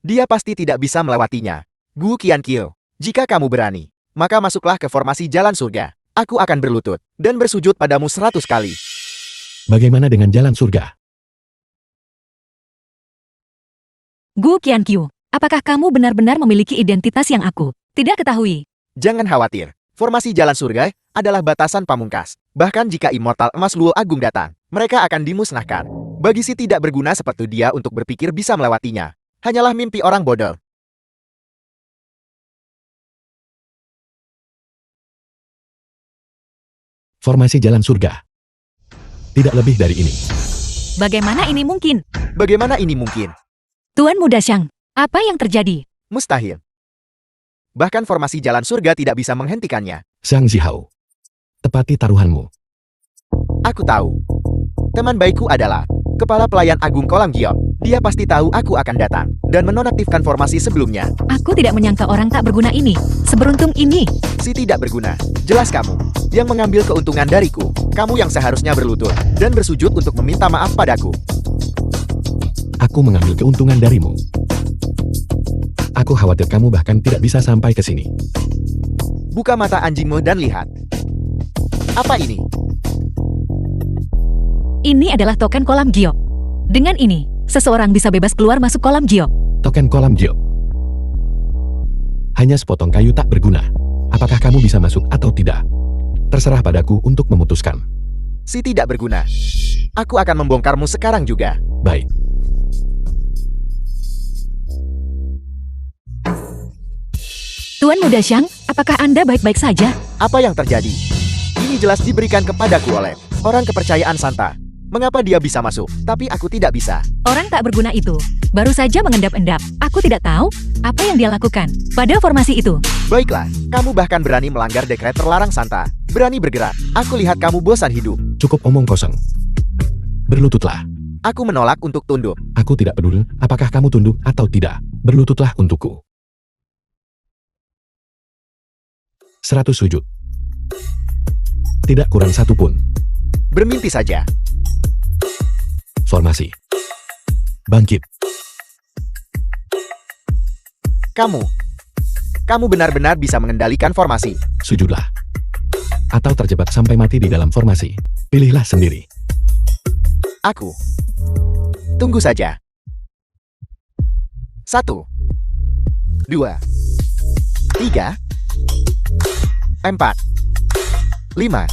Dia pasti tidak bisa melewatinya. Gu Qianqiu, jika kamu berani, maka masuklah ke formasi jalan surga. Aku akan berlutut dan bersujud padamu 100 kali. Bagaimana dengan jalan surga? Gu Qianqiu, apakah kamu benar-benar memiliki identitas yang aku tidak ketahui? Jangan khawatir, formasi jalan surga adalah batasan pamungkas. Bahkan jika Immortal Emas Luo Agung datang, mereka akan dimusnahkan. Bagi si tidak berguna seperti dia untuk berpikir bisa melewatinya, hanyalah mimpi orang bodoh. Formasi jalan surga. Tidak lebih dari ini. Bagaimana ini mungkin? Bagaimana ini mungkin? Tuan Muda Xiang, apa yang terjadi? Mustahil. Bahkan formasi jalan surga tidak bisa menghentikannya. Zhang Zihao. Tepati taruhanmu. Aku tahu. Teman baikku adalah Kepala Pelayan Agung Kolam Giok. Dia pasti tahu aku akan datang dan menonaktifkan formasi sebelumnya. Aku tidak menyangka orang tak berguna ini seberuntung ini. Si tidak berguna. Jelas kamu yang mengambil keuntungan dariku. Kamu yang seharusnya berlutut dan bersujud untuk meminta maaf padaku. Aku mengambil keuntungan darimu. Aku khawatir kamu bahkan tidak bisa sampai ke sini. Buka mata anjingmu dan lihat. Apa ini? Ini adalah token kolam giok. Dengan ini, seseorang bisa bebas keluar masuk kolam giok. Token kolam Jiok. Hanya sepotong kayu tak berguna. Apakah kamu bisa masuk atau tidak? Terserah padaku untuk memutuskan. Si tidak berguna. Aku akan membongkarmu sekarang juga. Baik. Tuan Muda Xiang, apakah Anda baik-baik saja? Apa yang terjadi? Ini jelas diberikan kepadaku oleh orang kepercayaan Santa. Mengapa dia bisa masuk, tapi aku tidak bisa? Orang tak berguna itu baru saja mengendap-endap. Aku tidak tahu apa yang dia lakukan pada formasi itu. Baiklah, kamu bahkan berani melanggar dekret terlarang Santa. Berani bergerak. Aku lihat kamu bosan hidup. Cukup omong kosong. Berlututlah. Aku menolak untuk tunduk. Aku tidak peduli apakah kamu tunduk atau tidak. Berlututlah untukku. 100 sujud. Tidak kurang satu pun. Bermimpi saja. Formasi. Bangkit. Kamu benar-benar bisa mengendalikan formasi. Sujudlah. Atau terjebak sampai mati di dalam formasi. Pilihlah sendiri. Aku. Tunggu saja. 1, 2, 3, 4. 5,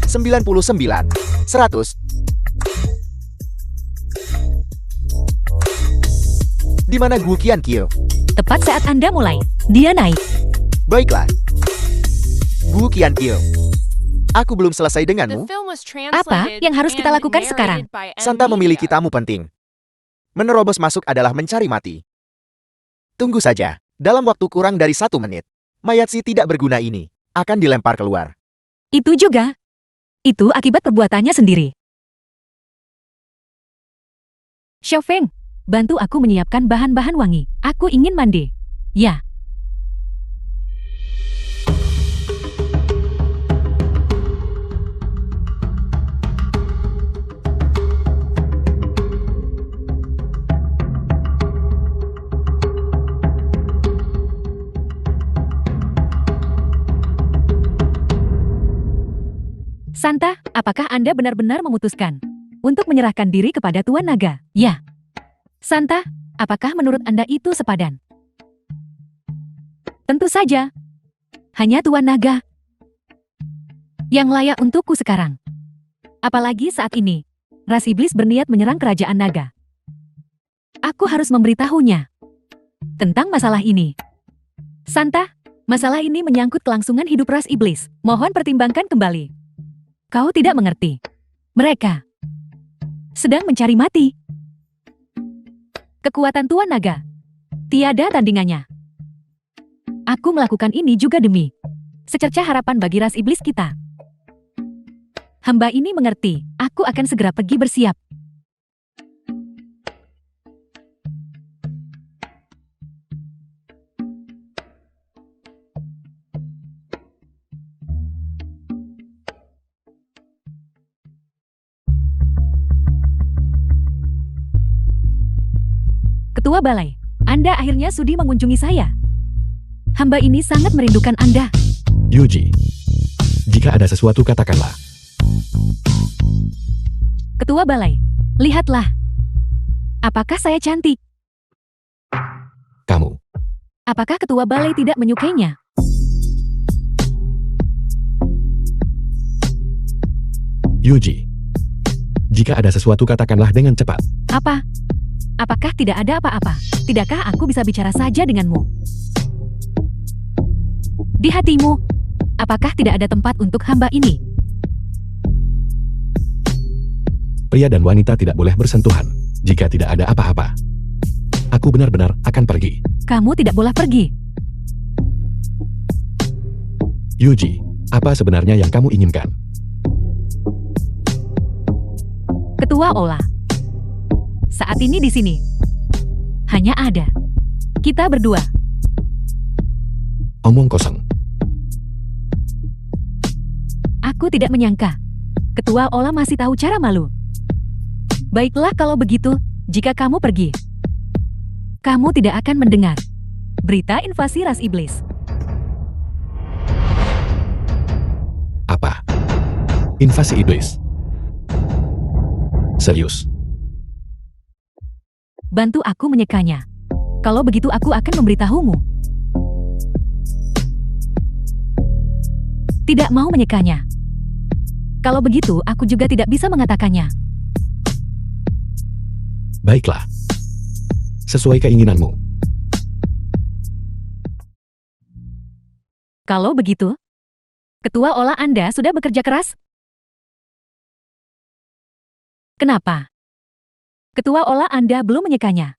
99, 100. Di mana Gu Qiankil? Tepat saat Anda mulai, dia naik. Baiklah. Gu Qiankil. Aku belum selesai The denganmu. film was Apa translated yang harus kita and lakukan sekarang? narrated by Santa M. memiliki Media. tamu penting. Menerobos masuk adalah mencari mati. Tunggu saja. Dalam waktu kurang dari 1 menit, mayat si tidak berguna ini akan dilempar keluar. Itu juga. Itu akibat perbuatannya sendiri. Xiao Feng, bantu aku menyiapkan bahan-bahan wangi. Aku ingin mandi. Ya. Santa, apakah Anda benar-benar memutuskan untuk menyerahkan diri kepada Tuan Naga? Ya. Santa, apakah menurut Anda itu sepadan? Tentu saja. Hanya Tuan Naga yang layak untukku sekarang. Apalagi saat ini, ras iblis berniat menyerang kerajaan naga. Aku harus memberitahunya tentang masalah ini. Santa, masalah ini menyangkut kelangsungan hidup ras iblis. Mohon pertimbangkan kembali. Kau tidak mengerti. Mereka sedang mencari mati. Kekuatan Tuan Naga tiada tandingannya. Aku melakukan ini juga demi secercah harapan bagi ras iblis kita. Hamba ini mengerti. Aku akan segera pergi bersiap. Ketua Balai, Anda akhirnya sudi mengunjungi saya. Hamba ini sangat merindukan Anda. Yuji. Jika ada sesuatu katakanlah. Ketua Balai, lihatlah. Apakah saya cantik? Kamu. Apakah Ketua Balai tidak menyukainya? Yuji. Jika ada sesuatu katakanlah dengan cepat. Apa? Apakah tidak ada apa-apa? Tidakkah aku bisa bicara saja denganmu? Di hatimu, apakah tidak ada tempat untuk hamba ini? Pria dan wanita tidak boleh bersentuhan jika tidak ada apa-apa. Aku benar-benar akan pergi. Kamu tidak boleh pergi. Yuji, apa sebenarnya yang kamu inginkan? Ketua Ola. Saat ini di sini. Hanya ada kita berdua. Omong kosong. Aku tidak menyangka. Ketua Ola masih tahu cara malu. Baiklah kalau begitu, jika kamu pergi, kamu tidak akan mendengar berita invasi ras iblis. Apa? Invasi iblis. Serius. Bantu aku menyekanya. Kalau begitu aku akan memberitahumu. Tidak mau menyekanya. Kalau begitu aku juga tidak bisa mengatakannya. Baiklah. Sesuai keinginanmu. Kalau begitu, Ketua Ola Anda sudah bekerja keras? Kenapa? Ketua Ola Anda belum menyekanya.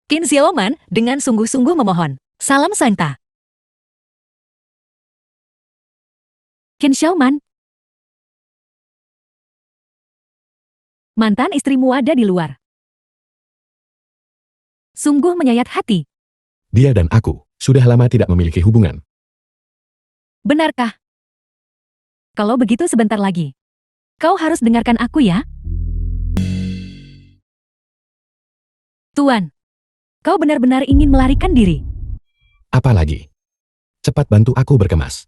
Qin Xiaoman dengan sungguh-sungguh memohon. Salam Santa. Qin Xiaoman. Mantan istrimu ada di luar. Sungguh menyayat hati. Dia dan aku sudah lama tidak memiliki hubungan. Benarkah? Kalau begitu sebentar lagi. Kau harus dengarkan aku ya. Tuan, kau benar-benar ingin melarikan diri. Apalagi? Cepat bantu aku berkemas.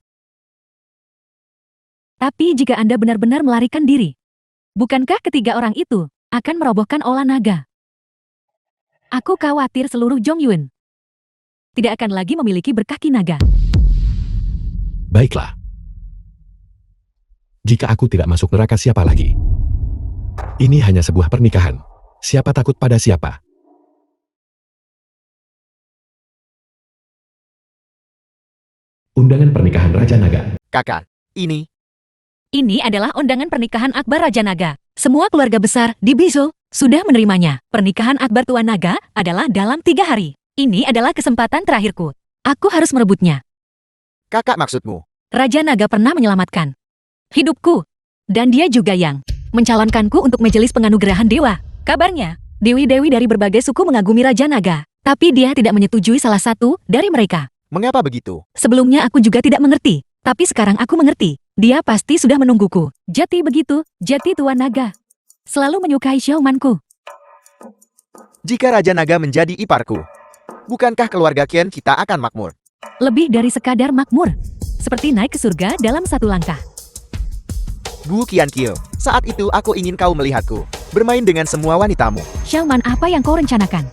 Tapi jika Anda benar-benar melarikan diri, bukankah ketiga orang itu akan merobohkan Aula Naga. Aku khawatir seluruh Zhongyuan tidak akan lagi memiliki berkaki naga. Baiklah. Jika aku tidak masuk neraka, siapa lagi? Ini hanya sebuah pernikahan. Siapa takut pada siapa? Undangan pernikahan Raja Naga. Kakak, ini Ini adalah undangan pernikahan Akbar Raja Naga. Semua keluarga besar di Bizhou sudah menerimanya. Pernikahan Akbar Tuan Naga adalah dalam 3 hari. Ini adalah kesempatan terakhirku. Aku harus merebutnya. kakak maksudmu. Raja Naga pernah menyelamatkan hidupku. Dan dia juga yang mencalonkanku untuk majelis penganugerahan dewa. Kabarnya, dewi-dewi dari berbagai suku mengagumi Raja Naga. Tapi dia tidak menyetujui salah satu dari mereka. Mengapa begitu? Sebelumnya aku juga tidak mengerti. Tapi sekarang aku mengerti. Dia pasti sudah menungguku. Jati begitu, Jati Tuan Naga. Selalu menyukai Xiaomanku. Jika Raja Naga menjadi iparku, bukankah keluarga Qian kita akan makmur? Lebih dari sekadar makmur. Seperti naik ke surga dalam satu langkah. Gu Qiankil, saat itu aku ingin kau melihatku bermain dengan semua wanitamu. Xiaoman, apa yang kau rencanakan?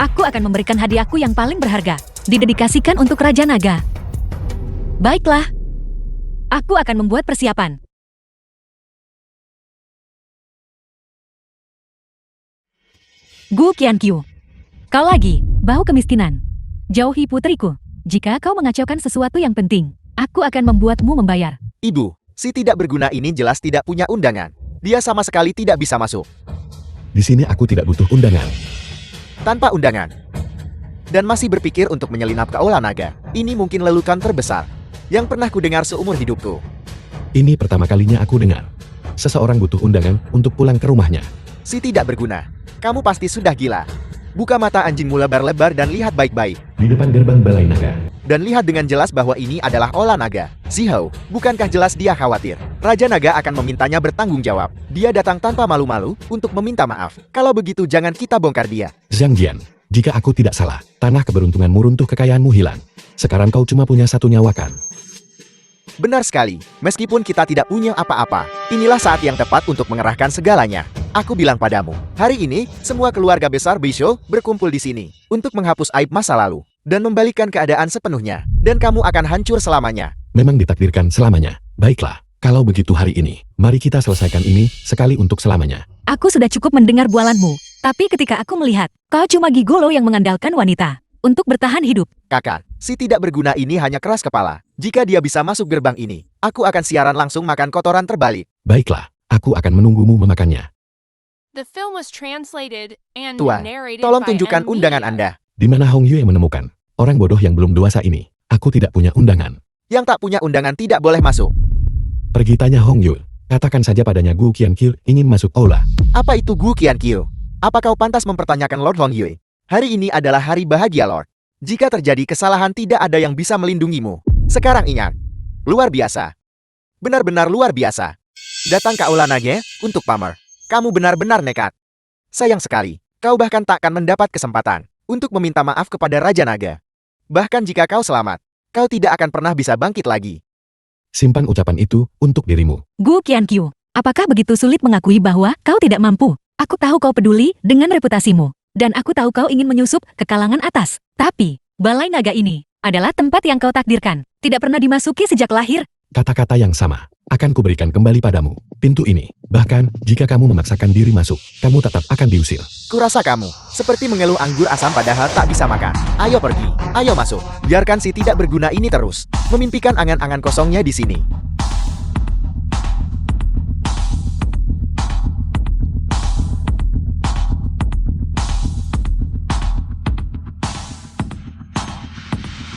Aku akan memberikan hadiahku yang paling berharga. Didedikasikan untuk Raja Naga. Baiklah. Aku akan membuat persiapan. Gu Qiankyu. Kau lagi, bau kemiskinan. Jauhi putriku. Jika kau mengacaukan sesuatu yang penting, aku akan membuatmu membayar. Ibu, si tidak berguna ini jelas tidak punya undangan. Dia sama sekali tidak bisa masuk. Di sini aku tidak butuh undangan. Tanpa undangan. Dan masih berpikir untuk menyelinap ke Aula Naga. Ini mungkin lelukan terbesar yang pernah kudengar seumur hidupku. Ini pertama kalinya aku dengar. Seseorang butuh undangan untuk pulang ke rumahnya. Si tidak berguna. Kamu pasti sudah gila. Buka mata anjingmu lebar-lebar dan lihat baik-baik. Di depan gerbang Balai Naga. Dan lihat dengan jelas bahwa ini adalah Aula Naga. Zihou, bukankah jelas dia khawatir? Raja Naga akan memintanya bertanggung jawab. Dia datang tanpa malu-malu untuk meminta maaf. Kalau begitu jangan kita bongkar dia. Zhang Jian, jika aku tidak salah, tanah keberuntunganmu runtuh, kekayaanmu hilang. Sekarang kau cuma punya 1 nyawa kan? Benar sekali. Meskipun kita tidak punya apa-apa, inilah saat yang tepat untuk mengerahkan segalanya. Aku bilang padamu, hari ini, semua keluarga besar Bizhou berkumpul di sini untuk menghapus aib masa lalu dan membalikkan keadaan sepenuhnya. Dan kamu akan hancur selamanya. Memang ditakdirkan selamanya. Baiklah, kalau begitu hari ini, mari kita selesaikan ini sekali untuk selamanya. Aku sudah cukup mendengar bualanmu. Tapi ketika aku melihat, kau cuma gigolo yang mengandalkan wanita untuk bertahan hidup. Kakak, si tidak berguna ini hanya keras kepala. Jika dia bisa masuk gerbang ini, aku akan siaran langsung makan kotoran terbalik. Baiklah, aku akan menunggumu memakannya. The film was translated and Tuan, narrated tolong by tunjukkan N undangan Media. Anda. Di mana Hong Yue menemukan orang bodoh yang belum dewasa ini? Aku tidak punya undangan. Yang tak punya undangan tidak boleh masuk. Pergi tanya Hong Yue. Katakan saja padanya Gu Qiankil ingin masuk aula. Apa itu Gu Qiankil? Apa kau pantas mempertanyakan Lord Hong Yue? Hari ini adalah hari bahagia Lord. Jika terjadi kesalahan tidak ada yang bisa melindungimu. Sekarang ingat. Luar biasa. Benar-benar luar biasa. Datang ke Aula Naga untuk pamer. Kamu benar-benar nekat. Sayang sekali, kau bahkan takkan mendapat kesempatan untuk meminta maaf kepada Raja Naga. Bahkan jika kau selamat, kau tidak akan pernah bisa bangkit lagi. Simpan ucapan itu untuk dirimu. Gu Qiankyu, apakah begitu sulit mengakui bahwa kau tidak mampu? Aku tahu kau peduli dengan reputasimu. Dan aku tahu kau ingin menyusup ke kalangan atas. Tapi, Balai Naga ini adalah tempat yang kau takdirkan. Tidak pernah dimasuki sejak lahir. Kata-kata yang sama akan kuberikan kembali padamu. Pintu ini, bahkan jika kamu memaksakan diri masuk, kamu tetap akan diusir. Kurasa kamu seperti mengeluh anggur asam padahal tak bisa makan. Ayo pergi, ayo masuk. Biarkan si tidak berguna ini terus memimpikan angan-angan kosongnya di sini.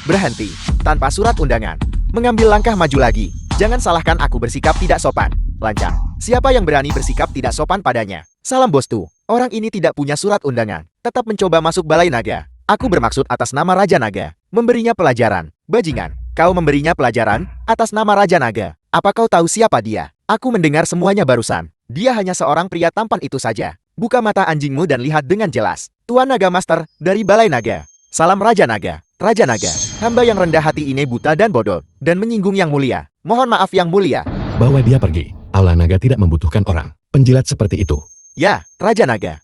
Berhenti, tanpa surat undangan. Mengambil langkah maju lagi. Jangan salahkan aku bersikap tidak sopan. Lancang. Siapa yang berani bersikap tidak sopan padanya? Salam bostu. Orang ini tidak punya surat undangan. Tetap mencoba masuk Balai Naga. Aku bermaksud atas nama Raja Naga. Memberinya pelajaran. Bajingan. Kau memberinya pelajaran atas nama Raja Naga. Apa kau tahu siapa dia? Aku mendengar semuanya barusan. Dia hanya seorang pria tampan itu saja. Buka mata anjingmu dan lihat dengan jelas. Tuan Naga Master dari Balai Naga. Salam Raja Naga. Raja Naga, hamba yang rendah hati ini buta dan bodoh, dan menyinggung yang mulia. Mohon maaf yang mulia. Bawa dia pergi. Aula Naga tidak membutuhkan orang penjilat seperti itu. Ya, Raja Naga.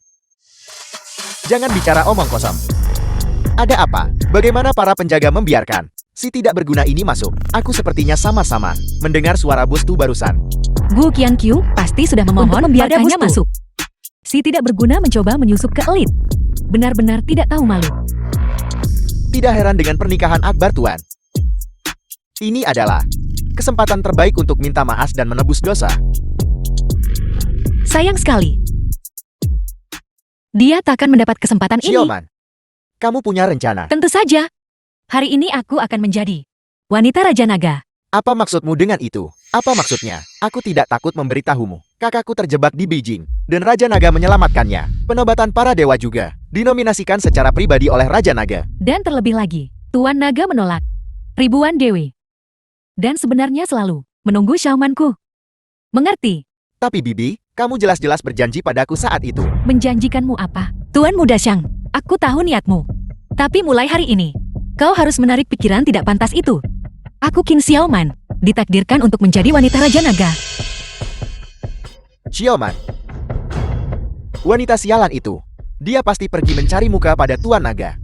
Jangan bicara omong kosong. Ada apa? Bagaimana para penjaga membiarkan si tidak berguna ini masuk? Aku sepertinya sama-sama mendengar suara bosku barusan. Gu Qianqiu pasti sudah memohon membiarkannya masuk. Si tidak berguna mencoba menyusup ke elit. Benar-benar tidak tahu malu. Tidak heran dengan pernikahan Akbar, Tuan. Ini adalah kesempatan terbaik untuk minta maaf dan menebus dosa. Sayang sekali. Dia takkan mendapat kesempatan ini. Xiaoman, kamu punya rencana. Tentu saja. Hari ini aku akan menjadi wanita Raja Naga. Apa maksudmu dengan itu? Apa maksudnya? Aku tidak takut memberitahumu. Kakakku terjebak di Beijing, dan Raja Naga menyelamatkannya. Penobatan para dewa juga dinominasikan secara pribadi oleh Raja Naga. Dan terlebih lagi, Tuan Naga menolak ribuan dewi. Dan sebenarnya selalu menunggu Xiaomanku. Mengerti? Tapi Bibi, kamu jelas-jelas berjanji padaku saat itu. Menjanjikanmu apa? Tuan Muda Xiang, aku tahu niatmu. Tapi mulai hari ini, kau harus menarik pikiran tidak pantas itu. Aku Qin Xiaoman, ditakdirkan untuk menjadi wanita Raja Naga. Xiaoman, wanita sialan itu, dia pasti pergi mencari muka pada Tuan Naga.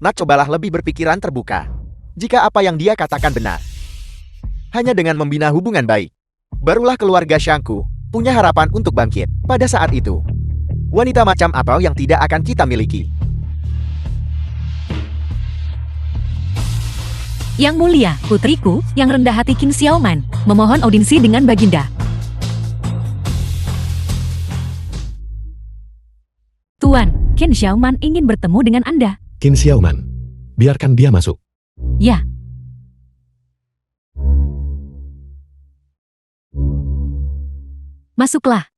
Nak, cobalah lebih berpikiran terbuka. Jika apa yang dia katakan benar, hanya dengan membina hubungan baik, barulah keluarga Shangku punya harapan untuk bangkit. Pada saat itu, wanita macam apa yang tidak akan kita miliki? Yang mulia, putriku, yang rendah hati Qin Xiaoman, memohon audiensi dengan Baginda. Tuan, Qin Xiaoman ingin bertemu dengan Anda. Qin Xiaoman, biarkan dia masuk. Ya. Masuklah.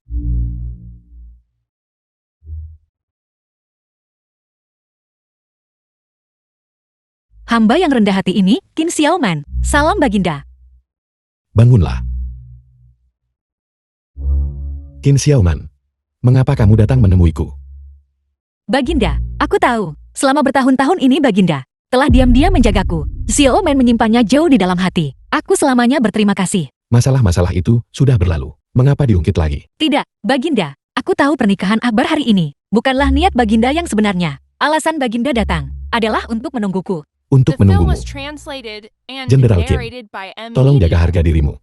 Hamba yang rendah hati ini, Qin Xiaoman. Salam Baginda. Bangunlah. Qin Xiaoman, mengapa kamu datang menemuiku? Baginda, aku tahu. Selama bertahun-tahun ini Baginda telah diam-diam menjagaku. Xiaoman menyimpannya jauh di dalam hati. Aku selamanya berterima kasih. Masalah-masalah itu sudah berlalu. Mengapa diungkit lagi? Tidak, Baginda. Aku tahu pernikahan Akbar hari ini bukanlah niat Baginda yang sebenarnya. Alasan Baginda datang adalah untuk menungguku. Untuk The film menunggumu. was translated and Jenderal Qin, narrated by M. Tolong jaga Media. harga dirimu.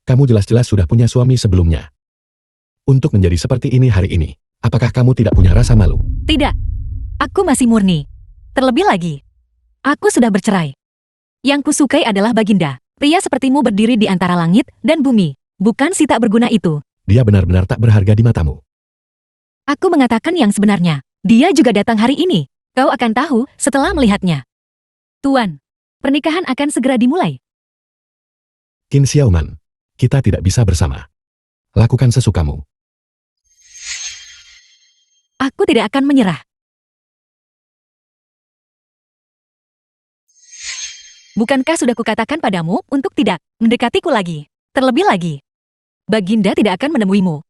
Kamu jelas-jelas sudah punya suami sebelumnya. Untuk menjadi seperti ini hari ini, apakah kamu tidak punya rasa malu? Tidak. Aku masih murni. Terlebih lagi, aku sudah bercerai. Yang kusukai adalah Baginda. Pria sepertimu berdiri di antara langit dan bumi. Bukan si tak berguna itu. Dia benar-benar tak berharga di matamu. Aku mengatakan yang sebenarnya. Dia juga datang hari ini. Kau akan tahu setelah melihatnya. Tuan, pernikahan akan segera dimulai. Qin Xiaoman, kita tidak bisa bersama. Lakukan sesukamu. Aku tidak akan menyerah. Bukankah sudah kukatakan padamu untuk tidak mendekatiku lagi? Terlebih lagi, Baginda tidak akan menemuimu.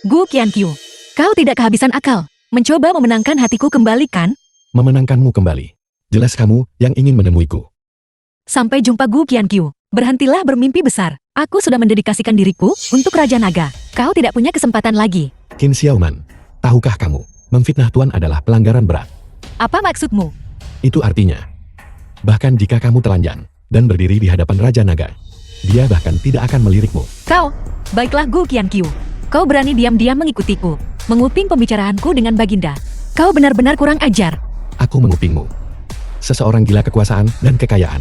Gu Qianqiu, kau tidak kehabisan akal. Mencoba memenangkan hatiku kembali kan? Memenangkanmu kembali. Jelas kamu yang ingin menemuiku. Sampai jumpa Gu Qianqiu. Berhentilah bermimpi besar. Aku sudah mendedikasikan diriku untuk Raja Naga. Kau tidak punya kesempatan lagi. Qin Xiaoman, tahukah kamu, memfitnah Tuan adalah pelanggaran berat. Apa maksudmu? Itu artinya, bahkan jika kamu telanjang dan berdiri di hadapan Raja Naga, dia bahkan tidak akan melirikmu. Kau, baiklah Gu Qianqiu. Kau berani diam-diam mengikutiku, menguping pembicaraanku dengan Baginda. Kau benar-benar kurang ajar. Aku mengupingmu. Seseorang gila kekuasaan dan kekayaan.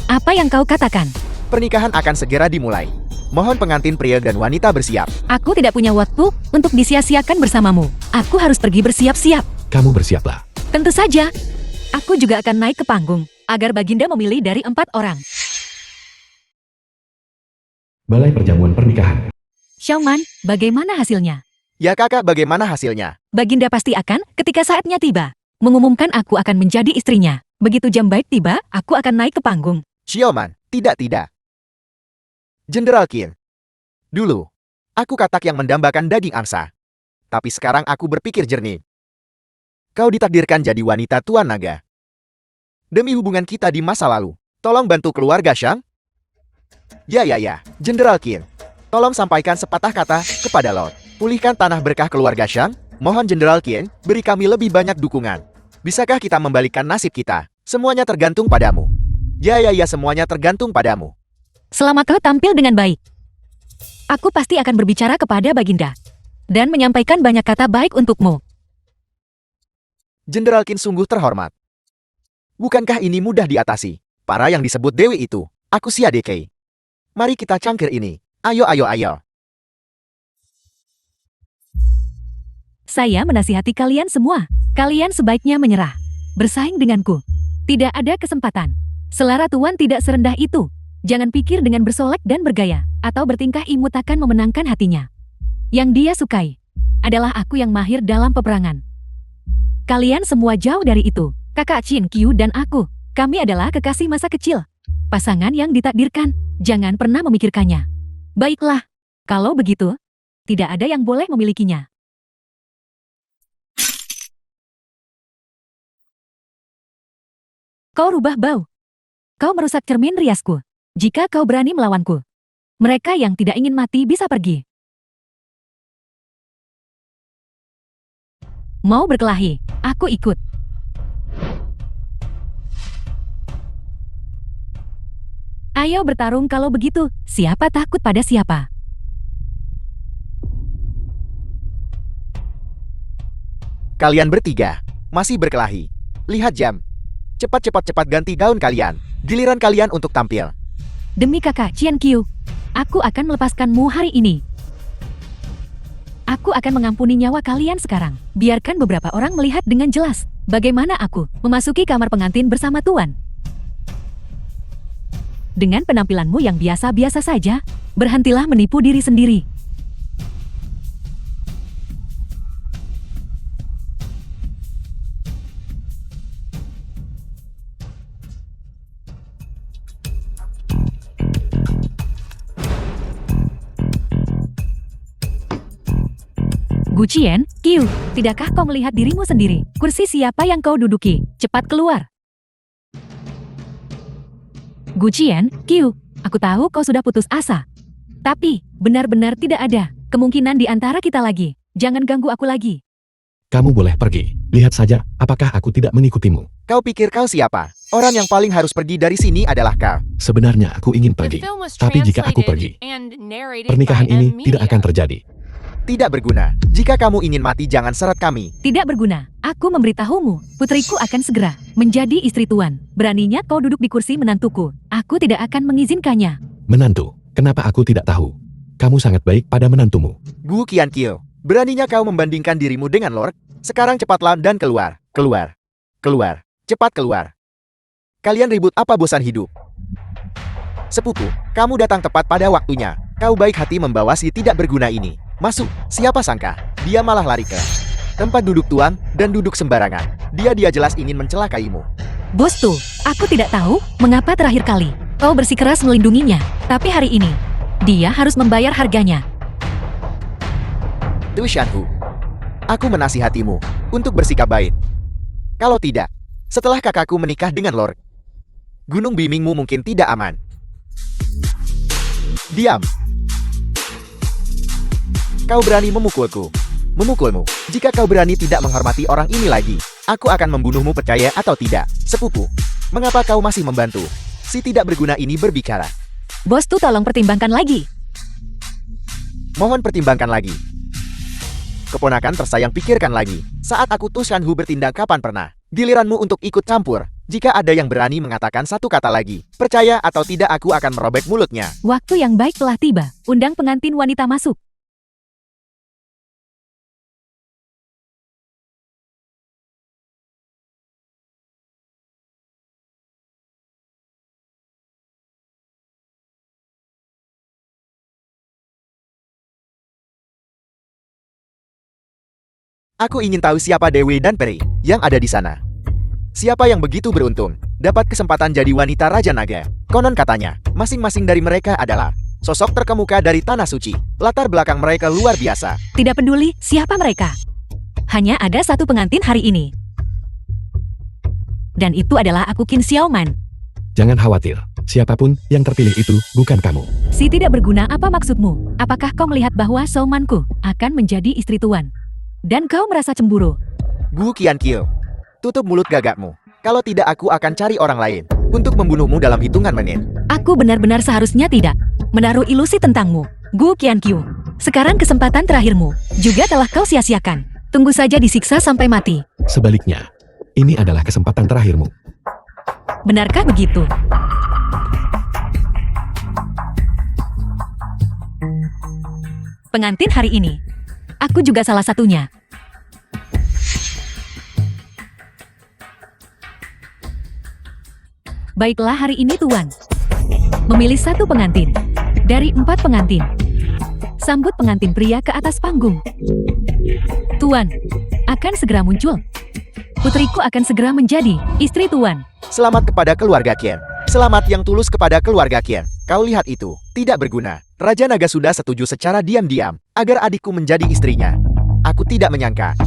Apa yang kau katakan? Pernikahan akan segera dimulai. Mohon pengantin pria dan wanita bersiap. Aku tidak punya waktu untuk disia-siakan bersamamu. Aku harus pergi bersiap-siap. Kamu bersiaplah. Tentu saja. Aku juga akan naik ke panggung, agar Baginda memilih dari 4 orang. Balai perjamuan pernikahan. Xiaoman, bagaimana hasilnya? Ya kakak, bagaimana hasilnya? Baginda pasti akan, ketika saatnya tiba, mengumumkan aku akan menjadi istrinya. Begitu jam baik tiba, aku akan naik ke panggung. Xiaoman, tidak. Jenderal Qin. Dulu, aku katak yang mendambakan daging angsa. Tapi sekarang aku berpikir jernih. Kau ditakdirkan jadi wanita Tuan Naga. Demi hubungan kita di masa lalu, tolong bantu keluarga Shang. Ya, Jenderal Qin. Tolong sampaikan sepatah kata kepada Lord. Pulihkan tanah berkah keluarga Shang. Mohon Jenderal Qin, beri kami lebih banyak dukungan. Bisakah kita membalikkan nasib kita? Semuanya tergantung padamu. Ya, semuanya tergantung padamu. Selama kau tampil dengan baik, aku pasti akan berbicara kepada Baginda dan menyampaikan banyak kata baik untukmu. Jenderal Qin sungguh terhormat. Bukankah ini mudah diatasi? Para yang disebut Dewi itu, aku Siadekei. Mari kita cangkir ini. Ayo. Saya menasihati kalian semua. Kalian sebaiknya menyerah. Bersaing denganku. Tidak ada kesempatan. Selera Tuan tidak serendah itu. Jangan pikir dengan bersolek dan bergaya, atau bertingkah imut akan memenangkan hatinya. Yang dia sukai adalah aku yang mahir dalam peperangan. Kalian semua jauh dari itu. Kakak Chin Qiu dan aku, kami adalah kekasih masa kecil. Pasangan yang ditakdirkan, jangan pernah memikirkannya. Baiklah, kalau begitu, tidak ada yang boleh memilikinya. Kau rubah bau. Kau merusak cermin riasku. Jika kau berani melawanku, mereka yang tidak ingin mati bisa pergi. Mau berkelahi, aku ikut. Ayo bertarung kalau begitu, siapa takut pada siapa? Kalian bertiga masih berkelahi. Lihat jam. Cepat ganti gaun kalian. Giliran kalian untuk tampil. Demi kakak Chin Qiu, aku akan melepaskanmu hari ini. Aku akan mengampuni nyawa kalian sekarang. Biarkan beberapa orang melihat dengan jelas bagaimana aku memasuki kamar pengantin bersama Tuan. Dengan penampilanmu yang biasa-biasa saja, berhentilah menipu diri sendiri. Gu Qian, Qiu, tidakkah kau melihat dirimu sendiri? Kursi siapa yang kau duduki? Cepat keluar. Gu Qian, Qiu, aku tahu kau sudah putus asa. Tapi, benar-benar tidak ada kemungkinan di antara kita lagi. Jangan ganggu aku lagi. Kamu boleh pergi. Lihat saja, apakah aku tidak mengikutimu. Kau pikir kau siapa? Orang yang paling harus pergi dari sini adalah kau. Sebenarnya aku ingin The pergi. film was Tapi jika aku pergi, translated and narrated pernikahan by ini M tidak akan Media. terjadi. Tidak berguna. Jika kamu ingin mati, jangan seret kami. Tidak berguna. Aku memberitahumu, putriku akan segera menjadi istri Tuan. Beraninya kau duduk di kursi menantuku. Aku tidak akan mengizinkannya. Menantu, kenapa aku tidak tahu? Kamu sangat baik pada menantumu. Gu Qian Qiu, beraninya kau membandingkan dirimu dengan Lord? Sekarang cepatlah dan keluar. Keluar. Cepat keluar. Kalian ribut apa bosan hidup? Sepupu, kamu datang tepat pada waktunya. Kau baik hati membawa si tidak berguna ini. Masuk, siapa sangka, dia malah lari ke tempat duduk Tuan dan duduk sembarangan. Dia jelas ingin mencelakaimu. Bos tuh, aku tidak tahu mengapa terakhir kali kau bersikeras melindunginya. Tapi hari ini, dia harus membayar harganya. Tu Shanhu, aku menasihatimu untuk bersikap baik. Kalau tidak, setelah kakakku menikah dengan Lord, Gunung Bimingmu mungkin tidak aman. Diam. Kau berani memukulku. Memukulmu. Jika kau berani tidak menghormati orang ini lagi, aku akan membunuhmu, percaya atau tidak. Sepupu, mengapa kau masih membantu si tidak berguna ini berbicara? Bos tuh tolong pertimbangkan lagi. Mohon pertimbangkan lagi. Keponakan tersayang, pikirkan lagi. Saat aku Tu Shanhu bertindak kapan pernah? Giliranmu untuk ikut campur. Jika ada yang berani mengatakan satu kata lagi, percaya atau tidak aku akan merobek mulutnya. Waktu yang baik telah tiba. Undang pengantin wanita masuk. Aku ingin tahu siapa Dewi dan Peri yang ada di sana. Siapa yang begitu beruntung dapat kesempatan jadi wanita Raja Naga? Konon katanya, masing-masing dari mereka adalah sosok terkemuka dari Tanah Suci. Latar belakang mereka luar biasa. Tidak peduli siapa mereka. Hanya ada satu pengantin hari ini. Dan itu adalah aku, Qin Xiaoman. Jangan khawatir, Siapapun yang terpilih itu bukan kamu. Si tidak berguna, apa maksudmu? Apakah kau melihat bahwa Saumanku akan menjadi istri tuan? Dan kau merasa cemburu? Gu Qiankil, tutup mulut gagakmu. Kalau tidak aku akan cari orang lain untuk membunuhmu dalam hitungan menit. Aku benar-benar seharusnya tidak menaruh ilusi tentangmu, Gu Qiankyu. Sekarang kesempatan terakhirmu juga telah kau sia-siakan. Tunggu saja disiksa sampai mati. Sebaliknya, ini adalah kesempatan terakhirmu. Benarkah begitu? Pengantin hari ini, aku juga salah satunya. Baiklah, hari ini Tuan memilih satu pengantin dari 4 pengantin. Sambut pengantin pria ke atas panggung. Tuan akan segera muncul. Putriku akan segera menjadi istri Tuan. Selamat kepada keluarga Qian. Selamat yang tulus kepada keluarga Qian. Kau lihat itu, tidak berguna. Raja Naga sudah setuju secara diam-diam agar adikku menjadi istrinya. Aku tidak menyangka.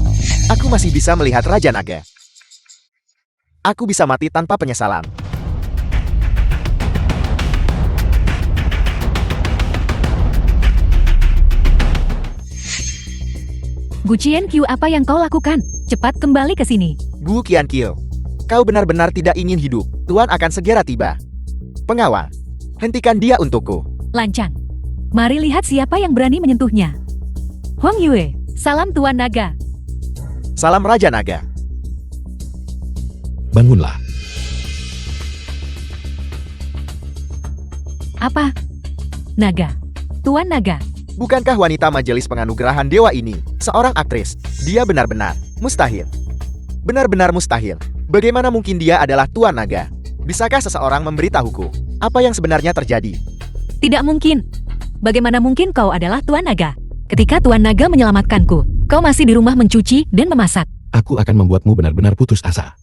Aku masih bisa melihat Raja Naga. Aku bisa mati tanpa penyesalan. Gu Qiankyu, apa yang kau lakukan? Cepat kembali ke sini. Gu Qiankil, kau benar-benar tidak ingin hidup. Tuan akan segera tiba. Pengawal, hentikan dia untukku. Lancang. Mari lihat siapa yang berani menyentuhnya. Huang Yue, salam Tuan Naga. Salam Raja Naga. Bangunlah. Apa? Naga. Tuan Naga. Bukankah wanita majelis penganugerahan dewa ini seorang aktris? Dia benar-benar mustahil. Benar-benar mustahil. Bagaimana mungkin dia adalah Tuan Naga? Bisakah seseorang memberitahuku apa yang sebenarnya terjadi? Tidak mungkin. Bagaimana mungkin kau adalah Tuan Naga? Ketika Tuan Naga menyelamatkanku, kau masih di rumah mencuci dan memasak. Aku akan membuatmu benar-benar putus asa.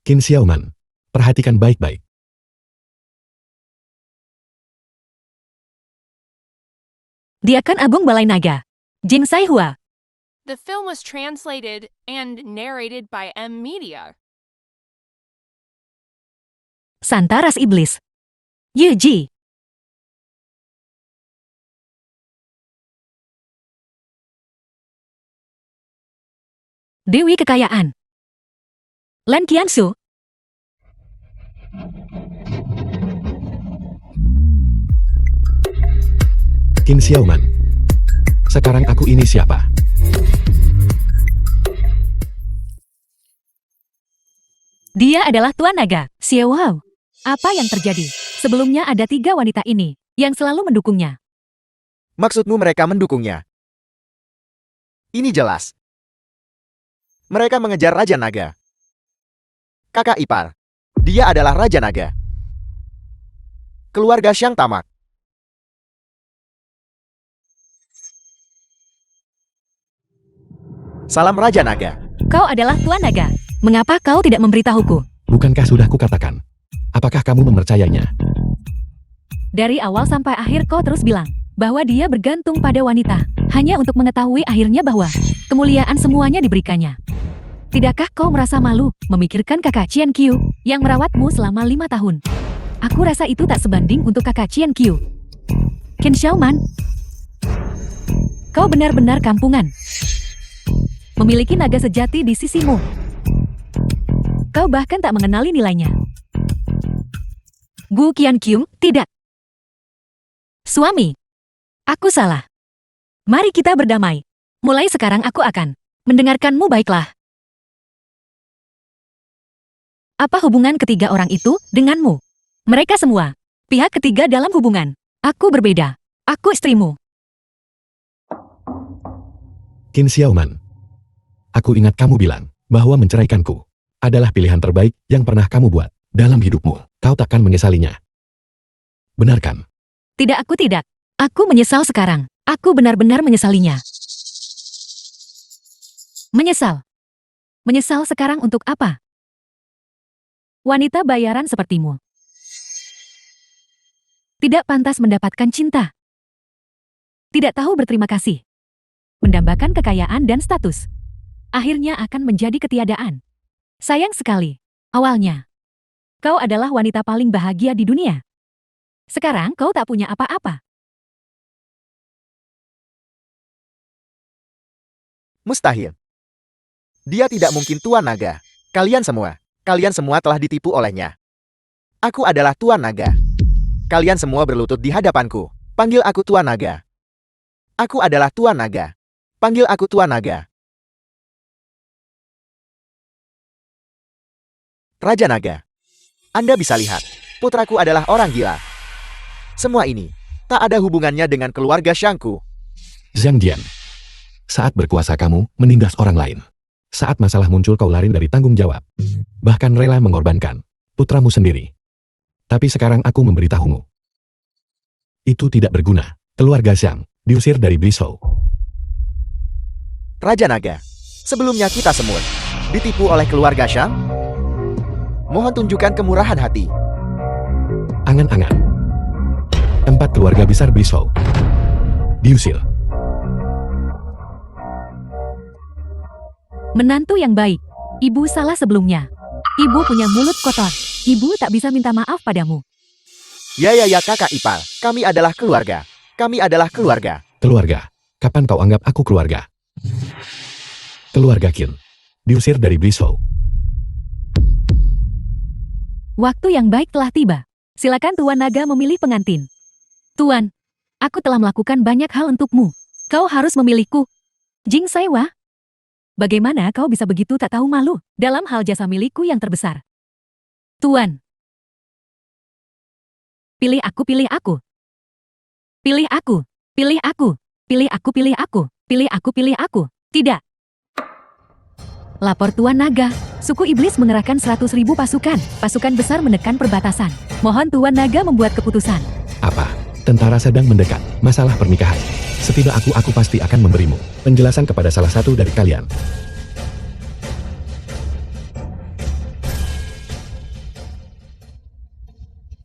Qin Xiaoman, perhatikan baik-baik. Diakan Agung Balai Naga, Jing Saihua. The film was translated and narrated by M Media. Santa Ras Iblis, Ye Ji. Dewi Kekayaan, Lan Qiansu. Qin Xiaoman. Sekarang aku ini siapa? Dia adalah Tuan Naga, Xiao Hao. Apa yang terjadi? Sebelumnya ada 3 wanita ini yang selalu mendukungnya. Maksudmu mereka mendukungnya? Ini jelas. Mereka mengejar Raja Naga. Kakak ipar. Dia adalah Raja Naga. Keluarga Xiang tamak. Salam Raja Naga. Kau adalah Tuan Naga. Mengapa kau tidak memberitahuku? Bukankah sudah kukatakan? Apakah kamu mempercayainya? Dari awal sampai akhir kau terus bilang bahwa dia bergantung pada wanita, hanya untuk mengetahui akhirnya bahwa kemuliaan semuanya diberikannya. Tidakkah kau merasa malu memikirkan kakak Qian Qiu yang merawatmu selama 5 tahun? Aku rasa itu tak sebanding untuk kakak Qian Qiu. Qin Xiaoman, kau benar-benar kampungan. Memiliki naga sejati di sisimu. Kau bahkan tak mengenali nilainya. Gu Qiankyu, tidak. Suami, aku salah. Mari kita berdamai. Mulai sekarang aku akan mendengarkanmu baiklah. Apa hubungan ketiga orang itu denganmu? Mereka semua pihak ketiga dalam hubungan. Aku berbeda. Aku istrimu. Qin Xiaoman. Aku ingat kamu bilang bahwa menceraikanku adalah pilihan terbaik yang pernah kamu buat dalam hidupmu. Kau takkan menyesalinya. Benar kan? Tidak, aku tidak. Aku menyesal sekarang. Aku benar-benar menyesalinya. Menyesal. Menyesal sekarang untuk apa? Wanita bayaran sepertimu tidak pantas mendapatkan cinta. Tidak tahu berterima kasih. Mendambakan kekayaan dan status. Akhirnya akan menjadi ketiadaan. Sayang sekali. Awalnya, kau adalah wanita paling bahagia di dunia. Sekarang kau tak punya apa-apa. Mustahil. Dia tidak mungkin Tuan Naga. Kalian semua telah ditipu olehnya. Aku adalah Tuan Naga. Kalian semua berlutut di hadapanku. Panggil aku Tuan Naga. Aku adalah Tuan Naga. Panggil aku Tuan Naga. Raja Naga. Anda bisa lihat, putraku adalah orang gila. Semua ini tak ada hubungannya dengan keluarga Shangku. Zhang Jian. Saat berkuasa kamu menindas orang lain. Saat masalah muncul kau lari dari tanggung jawab. Bahkan rela mengorbankan putramu sendiri. Tapi sekarang aku memberitahumu. Itu tidak berguna. Keluarga Zhang diusir dari Blissou. Raja Naga, sebelumnya kita semua ditipu oleh keluarga Shang. Mohon tunjukkan kemurahan hati. Angan-angan. 4 keluarga besar Blissou diusir. Menantu yang baik. Ibu salah sebelumnya. Ibu punya mulut kotor. Ibu tak bisa minta maaf padamu. Ya kakak ipar. Kami adalah keluarga. Kami adalah keluarga. Keluarga. Kapan kau anggap aku keluarga? Keluarga Qin diusir dari Blissou. Waktu yang baik telah tiba. Silakan Tuan Naga memilih pengantin. Tuan, aku telah melakukan banyak hal untukmu. Kau harus memilihku. Jing Saiwa. Bagaimana kau bisa begitu tak tahu malu dalam hal jasa milikku yang terbesar? Tuan. Pilih aku, pilih aku. Pilih aku, pilih aku. Pilih aku, pilih aku. Pilih aku, pilih aku. Tidak. Lapor Tuan Naga. Suku Iblis mengerahkan 100.000 pasukan. Pasukan besar menekan perbatasan. Mohon Tuan Naga membuat keputusan. Apa? Tentara sedang mendekat. Masalah pernikahan. Setiba aku pasti akan memberimu penjelasan kepada salah satu dari kalian.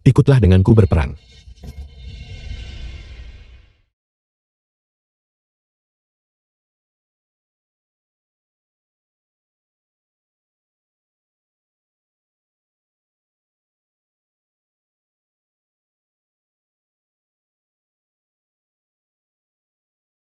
Ikutlah denganku berperang.